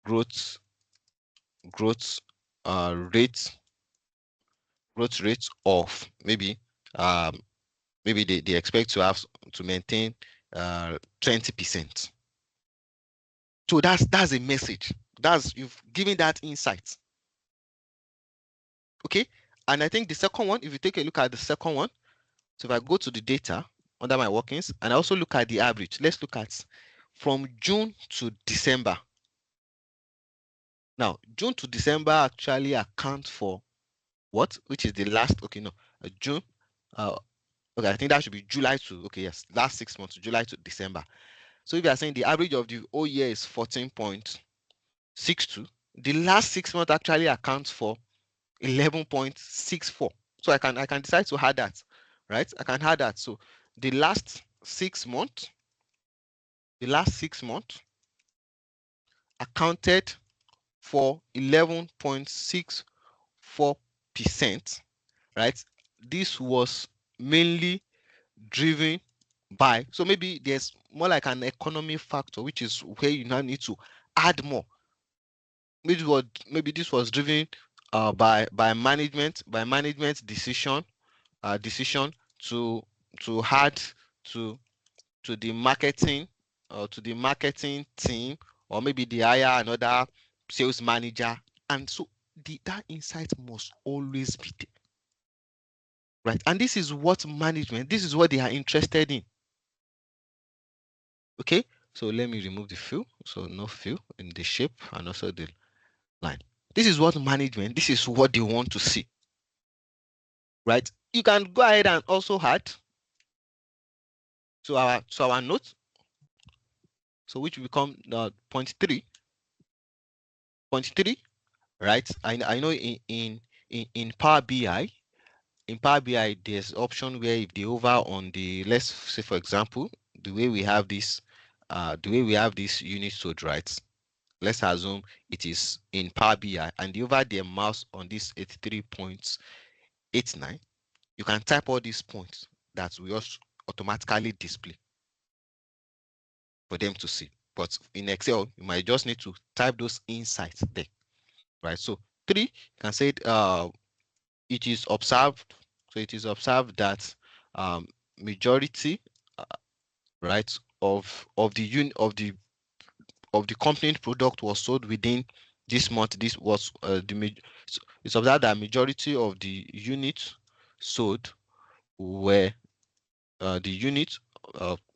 growth rate of um maybe they expect to have to maintain 20%. So that's a message. That's, you've given that insight. Okay. And I think the second one, if you take a look at the second one, so if I go to the data under my workings and I also look at the average, let's look at from June to December. Now, June to December actually account for what? Which is the last, okay, no, June. Okay, I think that should be July to, okay, yes, last 6 months, July to December. So if you are saying the average of the whole year is 14.62, the last 6 months actually accounts for 11.64. So I can decide to add that, right? I can add that. So the last 6 months, accounted for 11.64%, right? This was mainly driven by, so maybe there's more like an economy factor, which is where you now need to add more. Maybe this was driven by management decision to add to to the marketing or to the marketing team, or maybe they hire another sales manager. And so that insight must always be there, right? And this is what management, this is what they are interested in. Okay, so let me remove the fill, so no fill in the shape and also the line. This is what management, this is what they want to see, right? You can go ahead and also add to our note, so which will become point three, right? I know in Power BI, in Power BI, there's option where if they hover on the, let's say for example, the way we have this, unit code, right? Let's assume it is in Power BI, and they hover their mouse on this 83.89. You can type all these points that will just automatically display for them to see. But in Excel, you might just need to type those insights there, right? So 3, you can say it is observed. So it is observed that majority, uh, right, of the unit of the company product was sold within this month. This was so it's observed that majority of the units sold were the unit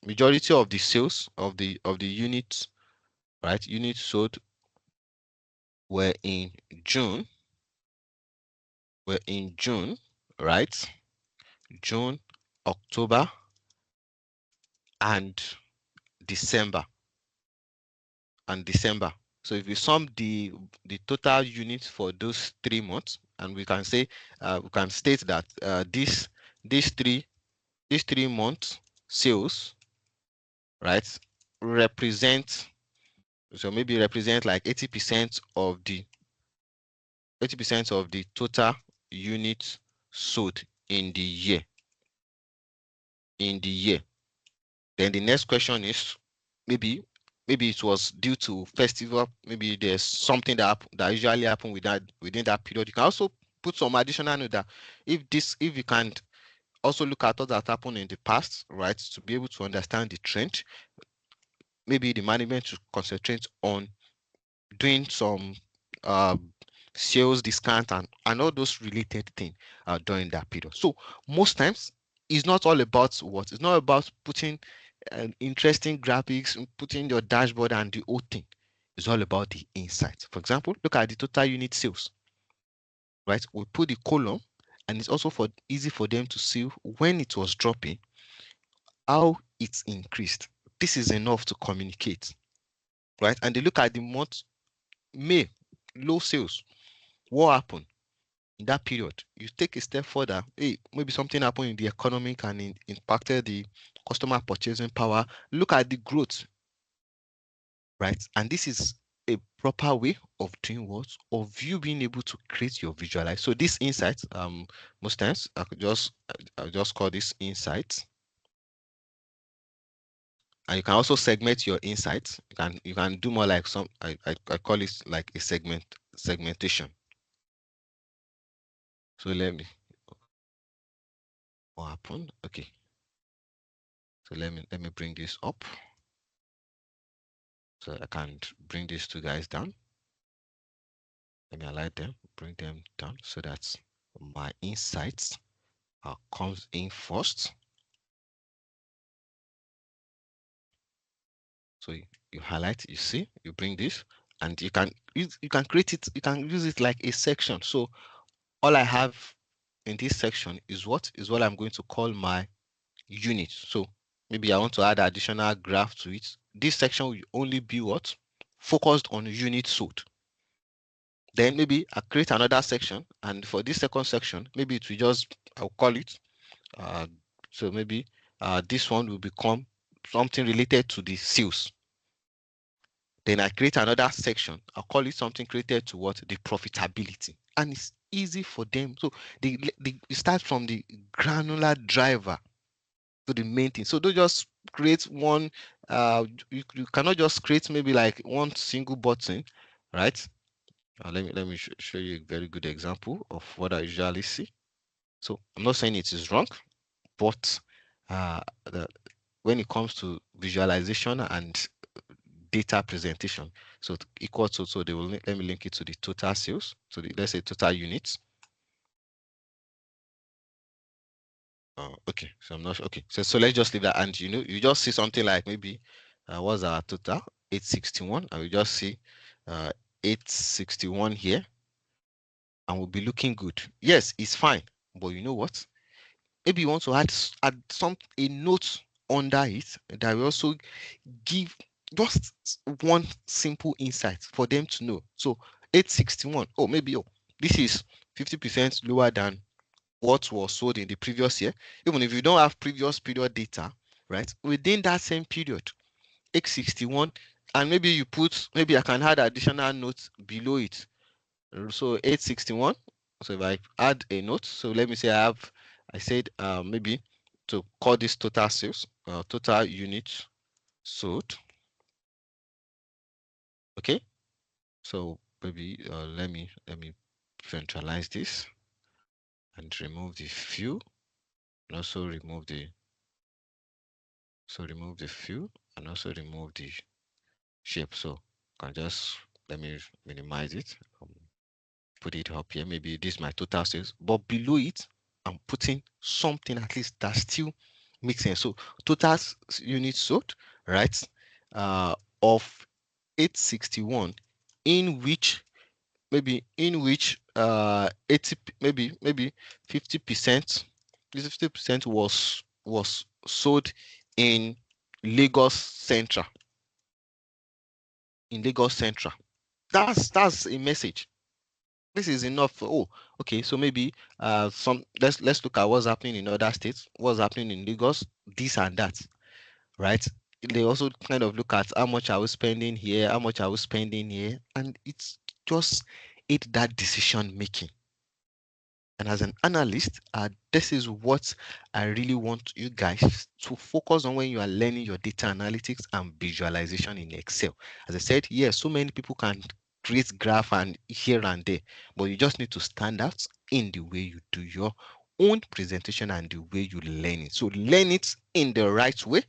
majority of the sales of the units, right, units sold were in June, right? June, October, and December, So if we sum the total units for those 3 months, and we can say we can state that these three these 3 months sales, right, represent, so maybe represent like 80% of the total units sold in the year. Then the next question is, maybe it was due to festival, maybe there's something that usually happen within that period. You can also put some additional note that if you can also look at what that happened in the past, right, to be able to understand the trend, maybe the management should concentrate on doing some uh, sales discount and all those related things during that period. So most times it's not all about what, it's not about putting interesting graphics, putting your dashboard and the whole thing. It's all about the insights. For example, look at the total unit sales, right? We put the column, and it's also easy for them to see when it was dropping, how it's increased. This is enough to communicate, right? And they look at the month May, low sales. What happened in that period? You take a step further, hey, maybe something happened in the economy and impacted the customer purchasing power. Look at the growth, right? And this is a proper way of doing what? Of you being able to create your visualize. So this insight, most times I'll just call this insights. And you can also segment your insights. You can do more like some, I call it like a segmentation. So what happened? Okay. So let me bring this up. So I can bring these two guys down. Let me highlight them, bring them down so that my insights comes in first. So you highlight, you see, you bring this, and you can create it, you can use it like a section. So all I have in this section is what I'm going to call my unit. So maybe I want to add additional graph to it. This section will only be what? Focused on units sold. Then maybe I create another section, and for this second section, maybe it will just, I'll call it, uh, so maybe this one will become something related to the sales. Then I create another section. I'll call it something created to what? The profitability. And it's easy for them. So they start from the granular driver to the main thing. So don't just create one, you cannot just create maybe like one single button, right? Let me show you a very good example of what I usually see. So I'm not saying it is wrong, but uh, the, when it comes to visualization and data presentation. So equal to, so they will let me link it to the total sales. So let's say total units. Okay, so I'm not sure. Okay, so let's just leave that. And you just see something like maybe what's our total 861, and we just see 861 here, and we'll be looking good. Yes, it's fine, but you know what? Maybe you want to add some a note under it that will also give just one simple insight for them to know. So 861, oh maybe, oh, this is 50% lower than what was sold in the previous year. Even if you don't have previous period data, right, within that same period, 861, and maybe you put, maybe I can add additional notes below it. So 861. So if I add a note, so let me say I said maybe to call this total sales, total units sold. Okay, so maybe let me centralize this and remove the few, and also remove the few, and also remove the shape. So I can just, let me minimize it, put it up here. Maybe this is my total sales, but below it, I'm putting something at least that still makes sense. So total units sold, right? Of 861, in which in which 80, maybe 50%, this 50% was sold in Lagos Central. In Lagos Central. That's a message. This is enough for, oh, okay, so maybe some, let's look at what's happening in other states, what's happening in Lagos, this and that, right? They also kind of look at how much are we spending here, how much are we spending here, and it's just that decision making. And as an analyst, this is what I really want you guys to focus on when you are learning your data analytics and visualization in Excel. As I said, yes, so many people can create graph and here and there, but you just need to stand out in the way you do your own presentation and the way you learn it. So learn it in the right way,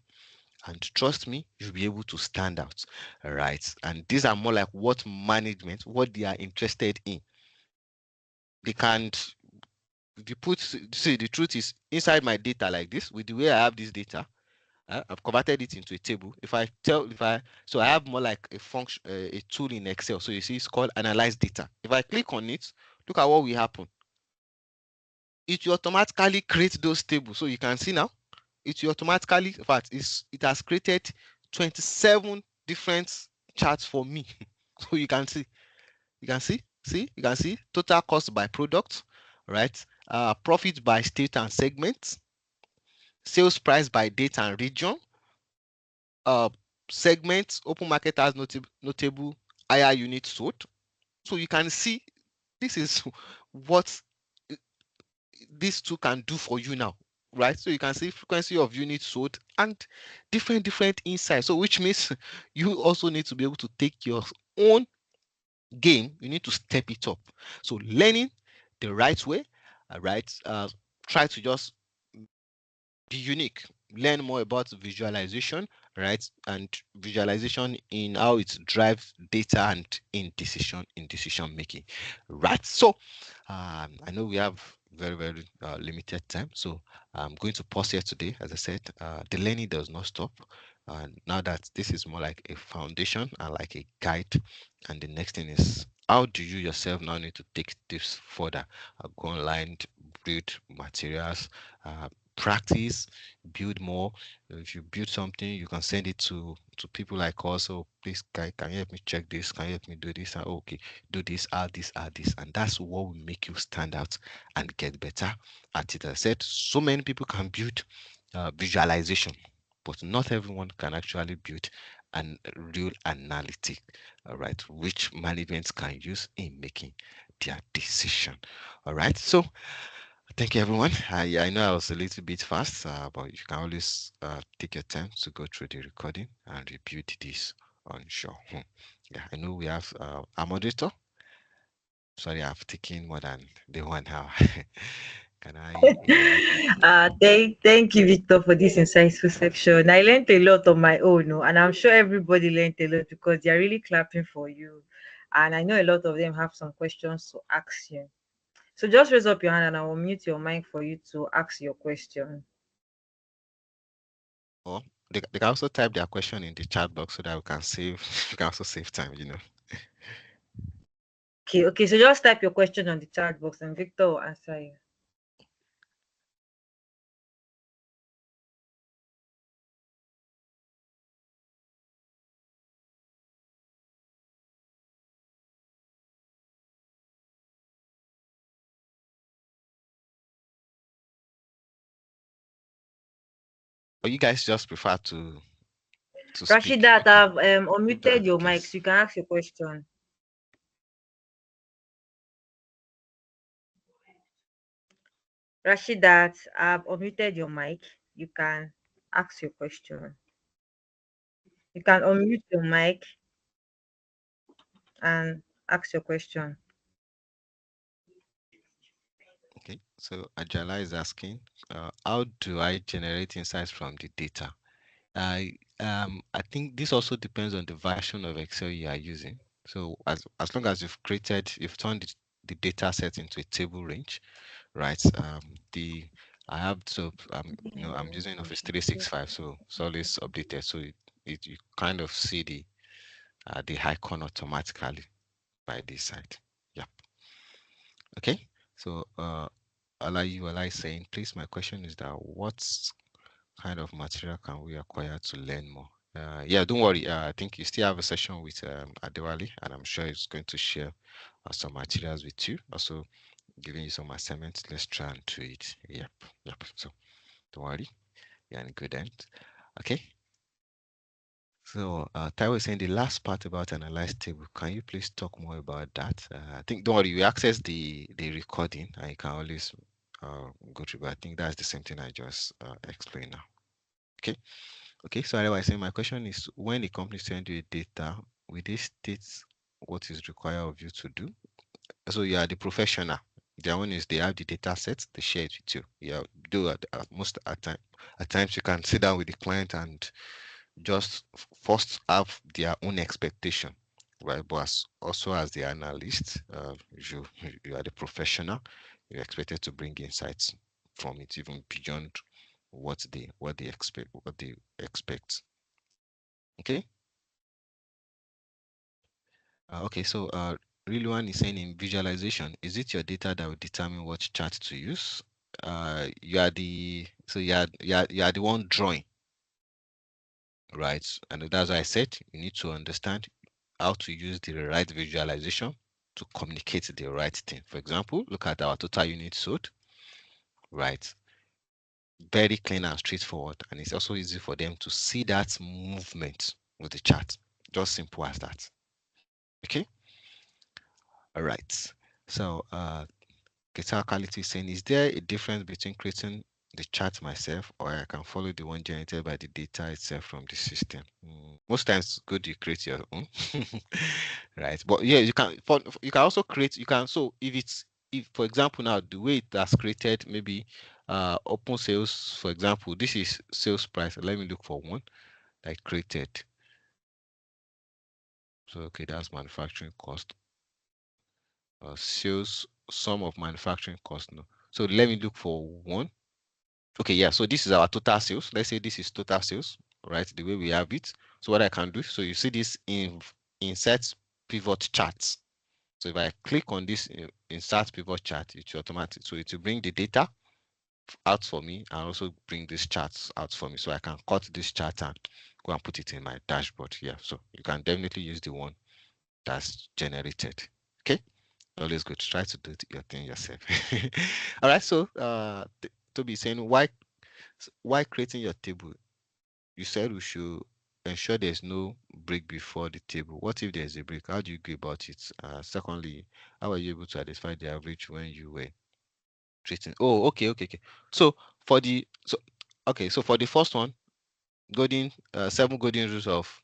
and trust me, you'll be able to stand out. All right. And these are more like what management, what they are interested in. They can't, if you put, see, the truth is inside my data like this, with the way I have this data, I've converted it into a table. So I have more like a function, a tool in Excel. So you see, it's called analyze data. If I click on it, look at what will happen. It will automatically create those tables. So you can see now, it will automatically, in fact, it has created 27 different charts for me. So you can see total cost by product, right? Profit by state and segment, sales price by date and region, uh, segments, open market has notable higher units sold. So you can see this is what these two can do for you now, right? So you can see frequency of units sold and different insights. So which means you also need to be able to take your own game, you need to step it up. So learning the right way, right? Try to just be unique, learn more about visualization, right? And visualization in how it drives data and in decision making, right? So I know we have very limited time, so I'm going to pause here today. As I said, the learning does not stop. Now that this is more like a foundation and like a guide, and the next thing is, how do you yourself now need to take this further? Go online, read materials, practice, build more. If you build something, you can send it to people like us. So please, can you help me check this? Can you help me do this? And okay, do this, add this, and that's what will make you stand out and get better at it. As I said, so many people can build visualization, but not everyone can actually build an real analytic, all right, which management can use in making their decision. All right, so thank you, everyone. I know I was a little bit fast, but you can always take your time to go through the recording and repeat this on show. Yeah, I know we have a moderator. Sorry, I've taken more than the 1 hour. Can I, yeah, Thank you, Victor, for this insightful section. I learned a lot on my own, oh, and I'm sure everybody learned a lot because they're really clapping for you. And I know a lot of them have some questions to ask you. So just raise up your hand and I will mute your mic for you to ask your question. or they can also type their question in the chat box so that we can save, we can also save time, you know. Okay, so just type your question on the chat box and Victor will answer you. Or you guys just prefer to speak. Rashidat, Okay. I've If unmuted that's the your mic so case. you can ask your question. Rashidat, I've unmuted your mic. You can ask your question. You can unmute your mic and ask your question. Okay. So Ajala is asking, how do I generate insights from the data? I think this also depends on the version of Excel you are using. So as long as you've turned the data set into a table range, right? The I have so I'm using Office 365, so it's always updated. So it you kind of see the icon automatically by this side. Yep. Okay. So Alai saying, please, my question is that what kind of material can we acquire to learn more? Yeah, don't worry. I think you still have a session with Adewale, and I'm sure he's going to share some materials with you. Also, giving you some assignments. Let's try and do it. Yep, yep. So don't worry, you're in good end. Okay. So Taiwo is saying the last part about analyze table. Can you please talk more about that? I think don't worry, you access the recording and you can always go through. But I think that's the same thing I just explained now. Okay. Okay, so otherwise, saying my question is when the company send you data, will they state what is required of you to do? So you are the professional. Their one is they have the data sets, they share it with you. Yeah, do at most at times you can sit down with the client and just first have their own expectation, right? But also as the analyst, you are the professional. You're expected to bring insights from it, even beyond what they expect. Okay. Okay. So really one is saying in visualization, is it your data that will determine what chart to use? You are the so you are the one drawing, right? And that's why I said you need to understand how to use the right visualization to communicate the right thing. For example, look at our total units sold, right? Very clean and straightforward, and it's also easy for them to see that movement with the chart. Just simple as that. Okay. All right. So guitar quality is saying, is there a difference between creating the chart myself or I can follow the one generated by the data itself from the system? Most times it's good you create your own, right? But yeah, you can also create, you can, so if for example now the way it has created maybe open sales, for example, this is sales price. Let me look for one that I created. So okay, that's manufacturing cost. Sales sum of manufacturing cost. No. So let me look for one. Okay, yeah. So this is our total sales. Let's say this is total sales, right? The way we have it. So what I can do, so you see this in insert pivot charts. So if I click on this insert pivot chart, it will automatic. So it will bring the data out for me and also bring these charts out for me. So I can cut this chart and go and put it in my dashboard here. So you can definitely use the one that's generated. Okay. Always good. Try to do your thing yourself. All right. So Toby is saying why creating your table? You said we should ensure there's no break before the table. What if there's a break? How do you go about it? Secondly, how are you able to identify the average when you were treating? Oh, okay. So for the so okay, so for the first one, golden 7 golden rules of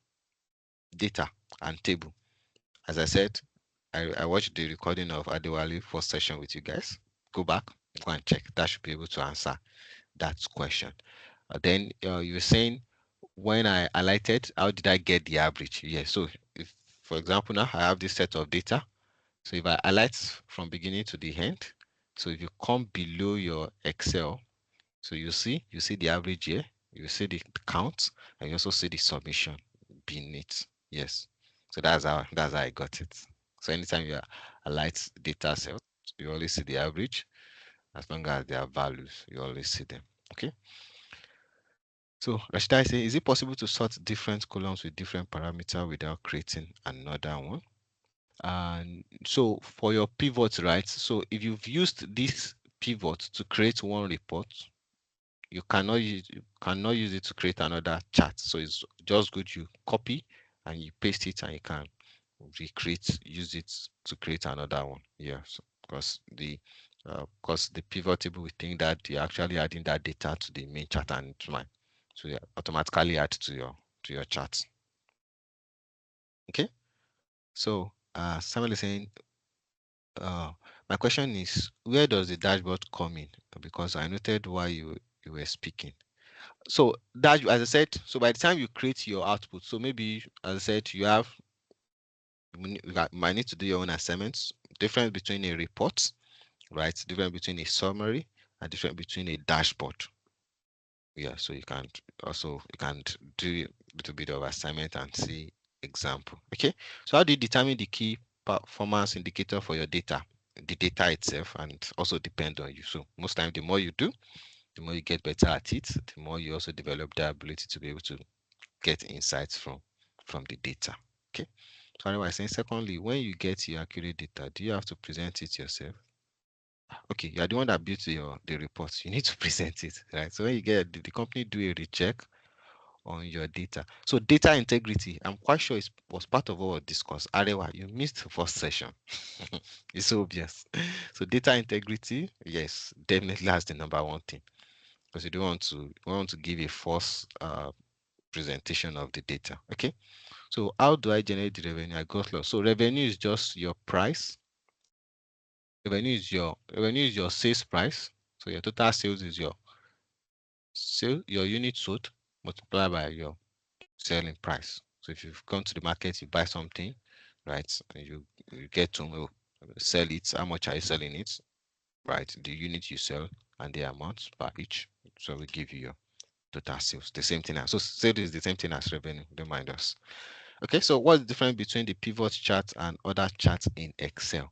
data and table. As I said, I watched the recording of Adewale first session with you guys. Go back. Go and check. That should be able to answer that question. Then you were saying when I highlighted, how did I get the average? Yes. So if, for example, now I have this set of data. So if I highlight from beginning to the end, so if you come below your Excel, so you see the average here, you see the count, and you also see the submission beneath. Yes. So that's how I got it. So anytime you highlight data set, you always see the average. As long as they are values, you always see them. Okay. So Rashida is saying, is it possible to sort different columns with different parameter without creating another one? And so for your pivots, right? So if you've used this pivot to create one report, you cannot use it to create another chart. So it's just good you copy and you paste it and you can use it to create another one. Yeah, so because the pivot table, we think that you're actually adding that data to the main chart and it might so yeah, automatically add to your chart. Okay. So Samuel is saying, uh my question is, where does the dashboard come in? Because I noted while you were speaking. So that, as I said, so by the time you create your output, so maybe as I said, you might need to do your own assignments. Difference between a report, right? Difference between a summary, and difference between a dashboard. Yeah, so you can do a little bit of assignment and see example. Okay, so how do you determine the key performance indicator for your data? The data itself, and also depend on you. So most time, the more you do, the more you get better at it, the more you also develop the ability to be able to get insights from the data. Okay. So anyway, I saying secondly, when you get your accurate data, do you have to present it yourself? Okay, you are the one that built the report. You need to present it, right? So when you get the company do a recheck on your data. So data integrity, I'm quite sure it was part of what was discussed. Arewa, you missed the first session. It's so obvious. So data integrity, yes, definitely has the number one thing because you don't want to give a false presentation of the data. Okay. So how do I generate the revenue? I got lost. So revenue is just your price. Revenue is your sales price. So your total sales is your unit sold multiplied by your selling price. So if you've gone to the market, you buy something, right, and you get to sell it. How much are you selling it? Right, the unit you sell and the amount per each. So we give you your total sales. The same thing as so sales is the same thing as revenue. Don't mind us. Okay, so what's the difference between the pivot chart and other charts in Excel?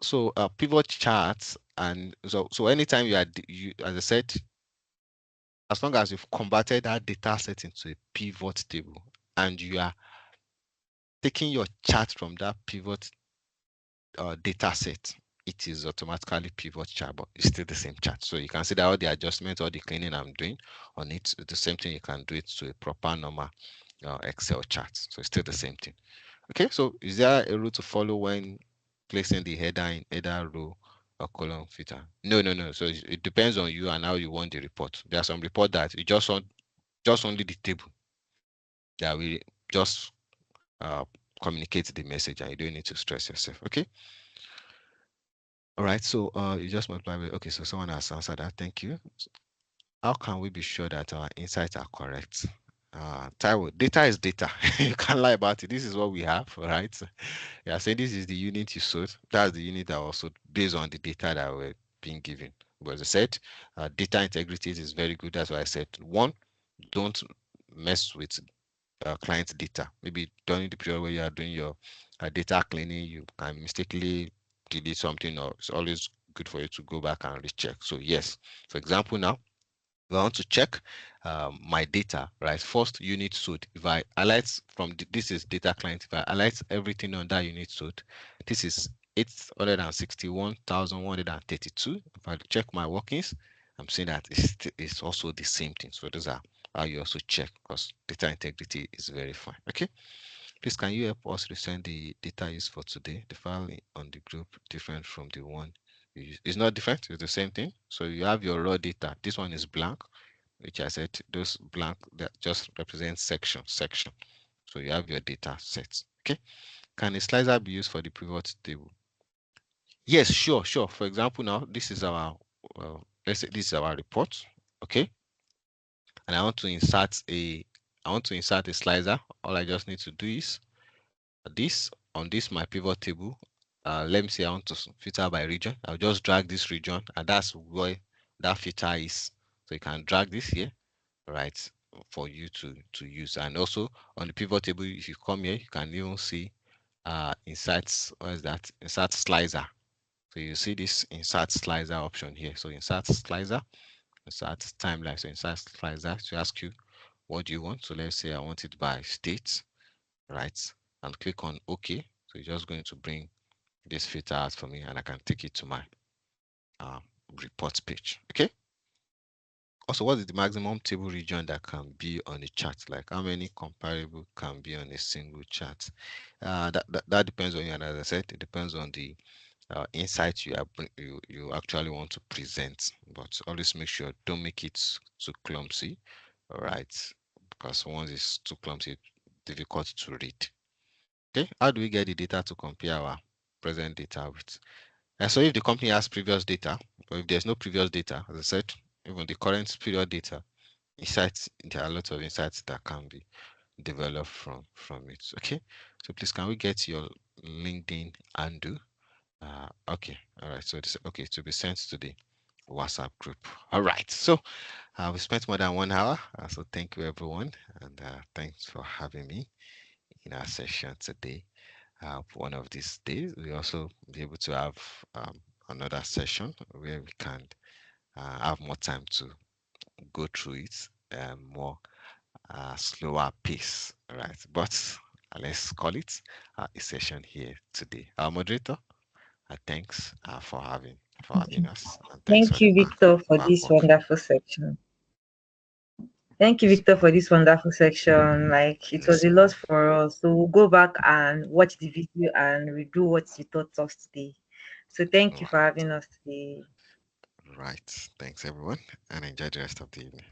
So pivot charts, and so anytime you, as I said, as long as you've converted that data set into a pivot table and you are taking your chart from that pivot data set, it is automatically pivot chart, but it's still the same chart. So you can see that all the adjustments, all the cleaning I'm doing on it, the same thing. You can do it to a proper normal Excel chart. So it's still the same thing. Okay, so is there a rule to follow when placing the header in either row or column filter? No, no, no. So it depends on you and how you want the report. There are some report that you just want just only the table that will just uh, communicate the message and you don't need to stress yourself. Okay. All right. So you just multiply with, okay. So someone has answered that. Thank you. How can we be sure that our insights are correct? Taiwo, data is data. You can't lie about it. This is what we have, right? Yeah, saying this is the unit you sold. That's the unit that was sold based on the data that we're being given. But as I said, data integrity is very good. That's why I said one, don't mess with client data. Maybe during the period where you are doing your data cleaning, you can mistakenly delete something, or it's always good for you to go back and recheck. So yes, for example, now if I want to check my data, right? First unit sold. If I highlight from this is data client. If I highlight everything on that unit sold, this is 861,132. If I check my workings, I'm seeing that it's also the same thing. So those are how you also check, because data integrity is very fine. Okay. Please, can you help us resend the data used for today? The file on the group different from the one you use. It's not different, it's the same thing. So you have your raw data. This one is blank, which I said those blank that just represent section. So you have your data sets. Okay. Can a slicer be used for the pivot table? Yes, sure, sure. For example, now this is our, let's say this is our report, okay? And I want to insert a slicer. All I just need to do is this on this my pivot table. Let me say I want to filter by region. I'll just drag this region, and that's where that filter is. So you can drag this here, right, for you to use. And also on the pivot table, if you come here, you can even see inserts. What is that? Insert slicer. So you see this insert slicer option here. So insert slicer, insert timeline. So insert slicer to ask you what do you want. So let's say I want it by state, right? And click on OK. So it's just going to bring this filter out for me, and I can take it to my uh, report page. Okay. Also, what is the maximum table region that can be on a chart? Like how many comparable can be on a single chart? That depends on you, and as I said, it depends on the insight you actually want to present. But always make sure don't make it too clumsy, all right? Because once it's too clumsy, difficult to read. Okay, how do we get the data to compare our present data with? And so if the company has previous data, or if there's no previous data, as I said, even the current period data, insights, there are a lot of insights that can be developed from it. Okay, so please can we get your LinkedIn handle? Okay, all right. So this okay to be sent to the WhatsApp group. All right. So we spent more than 1 hour. So thank you everyone, and thanks for having me in our session today. One of these days, we also be able to have another session where we can have more time to go through it more slower pace, right? But let's call it a session here today. Our moderator, thanks for having us, and thanks for Thank the you, Victor, for back this work. wonderful section. Thank you, Yes, Victor, for this wonderful section. Like it was yes, a lot for us. So we'll go back and watch the video and redo what you taught us today. So thank you for right, having us today. right. Thanks everyone, and enjoy the rest of the evening.